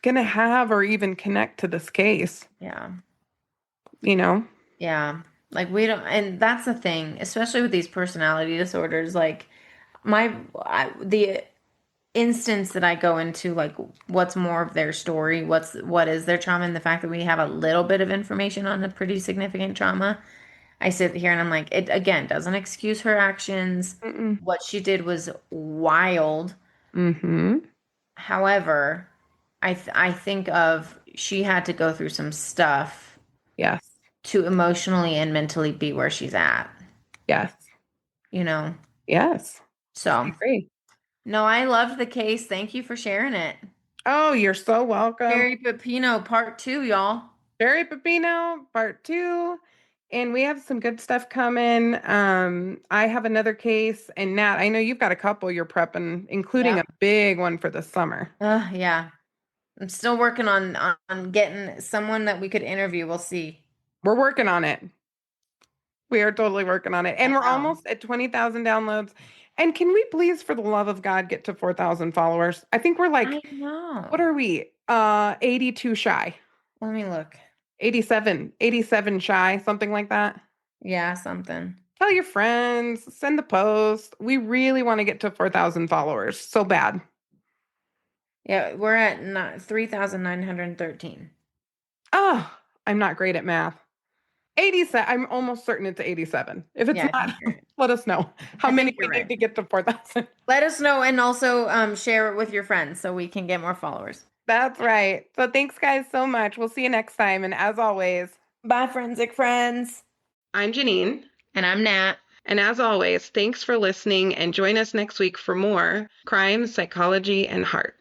S2: gonna have or even connect to this case,
S1: yeah,
S2: you know?
S1: yeah. Like we don't, and that's the thing, especially with these personality disorders. Like the instance that I go into, like what's more of their story, what is their trauma, and the fact that we have a little bit of information on a pretty significant trauma. I sit here and I'm like, it again doesn't excuse her actions.
S2: Mm-mm.
S1: What she did was wild.
S2: Mm-hmm.
S1: However, I think of she had to go through some stuff
S2: Yes.
S1: to emotionally and mentally be where she's at,
S2: Yes.
S1: you know?
S2: Yes. I
S1: So,
S2: agree.
S1: no, I loved the case. Thank you for sharing it.
S2: Oh, you're so welcome.
S1: Sherri Papino, part two, y'all.
S2: Sherri Papino, part two. And we have some good stuff coming. I have another case, and Nat, I know you've got a couple you're prepping, including a
S1: Yep.
S2: big one for the summer.
S1: Yeah. I'm still working on getting someone that we could interview. We'll see.
S2: We're working on it. We are totally working on it.
S1: I
S2: And we're
S1: know.
S2: almost at 20,000 downloads. And can we please, for the love of God, get to 4,000 followers? I think we're like,
S1: I
S2: what
S1: know.
S2: are we? 82 shy.
S1: Let me look.
S2: 87 shy, something like that.
S1: Yeah, something.
S2: Tell your friends, send the post. We really want to get to 4,000 followers so bad.
S1: Yeah, we're at 3,913.
S2: Oh, I'm not great at math. 87. I'm almost certain it's 87. If it's
S1: Yeah, I
S2: not,
S1: think you're right.
S2: let us know how
S1: I
S2: many
S1: think
S2: we
S1: you're
S2: need
S1: right.
S2: to get to 4,000.
S1: Let us know and also share it with your friends so we can get more followers.
S2: That's right. So thanks, guys, so much. We'll see you next time. And as always,
S1: Bye, forensic friends.
S2: I'm Janine.
S1: And I'm Nat.
S2: And as always, thanks for listening and join us next week for more crime, psychology, and heart.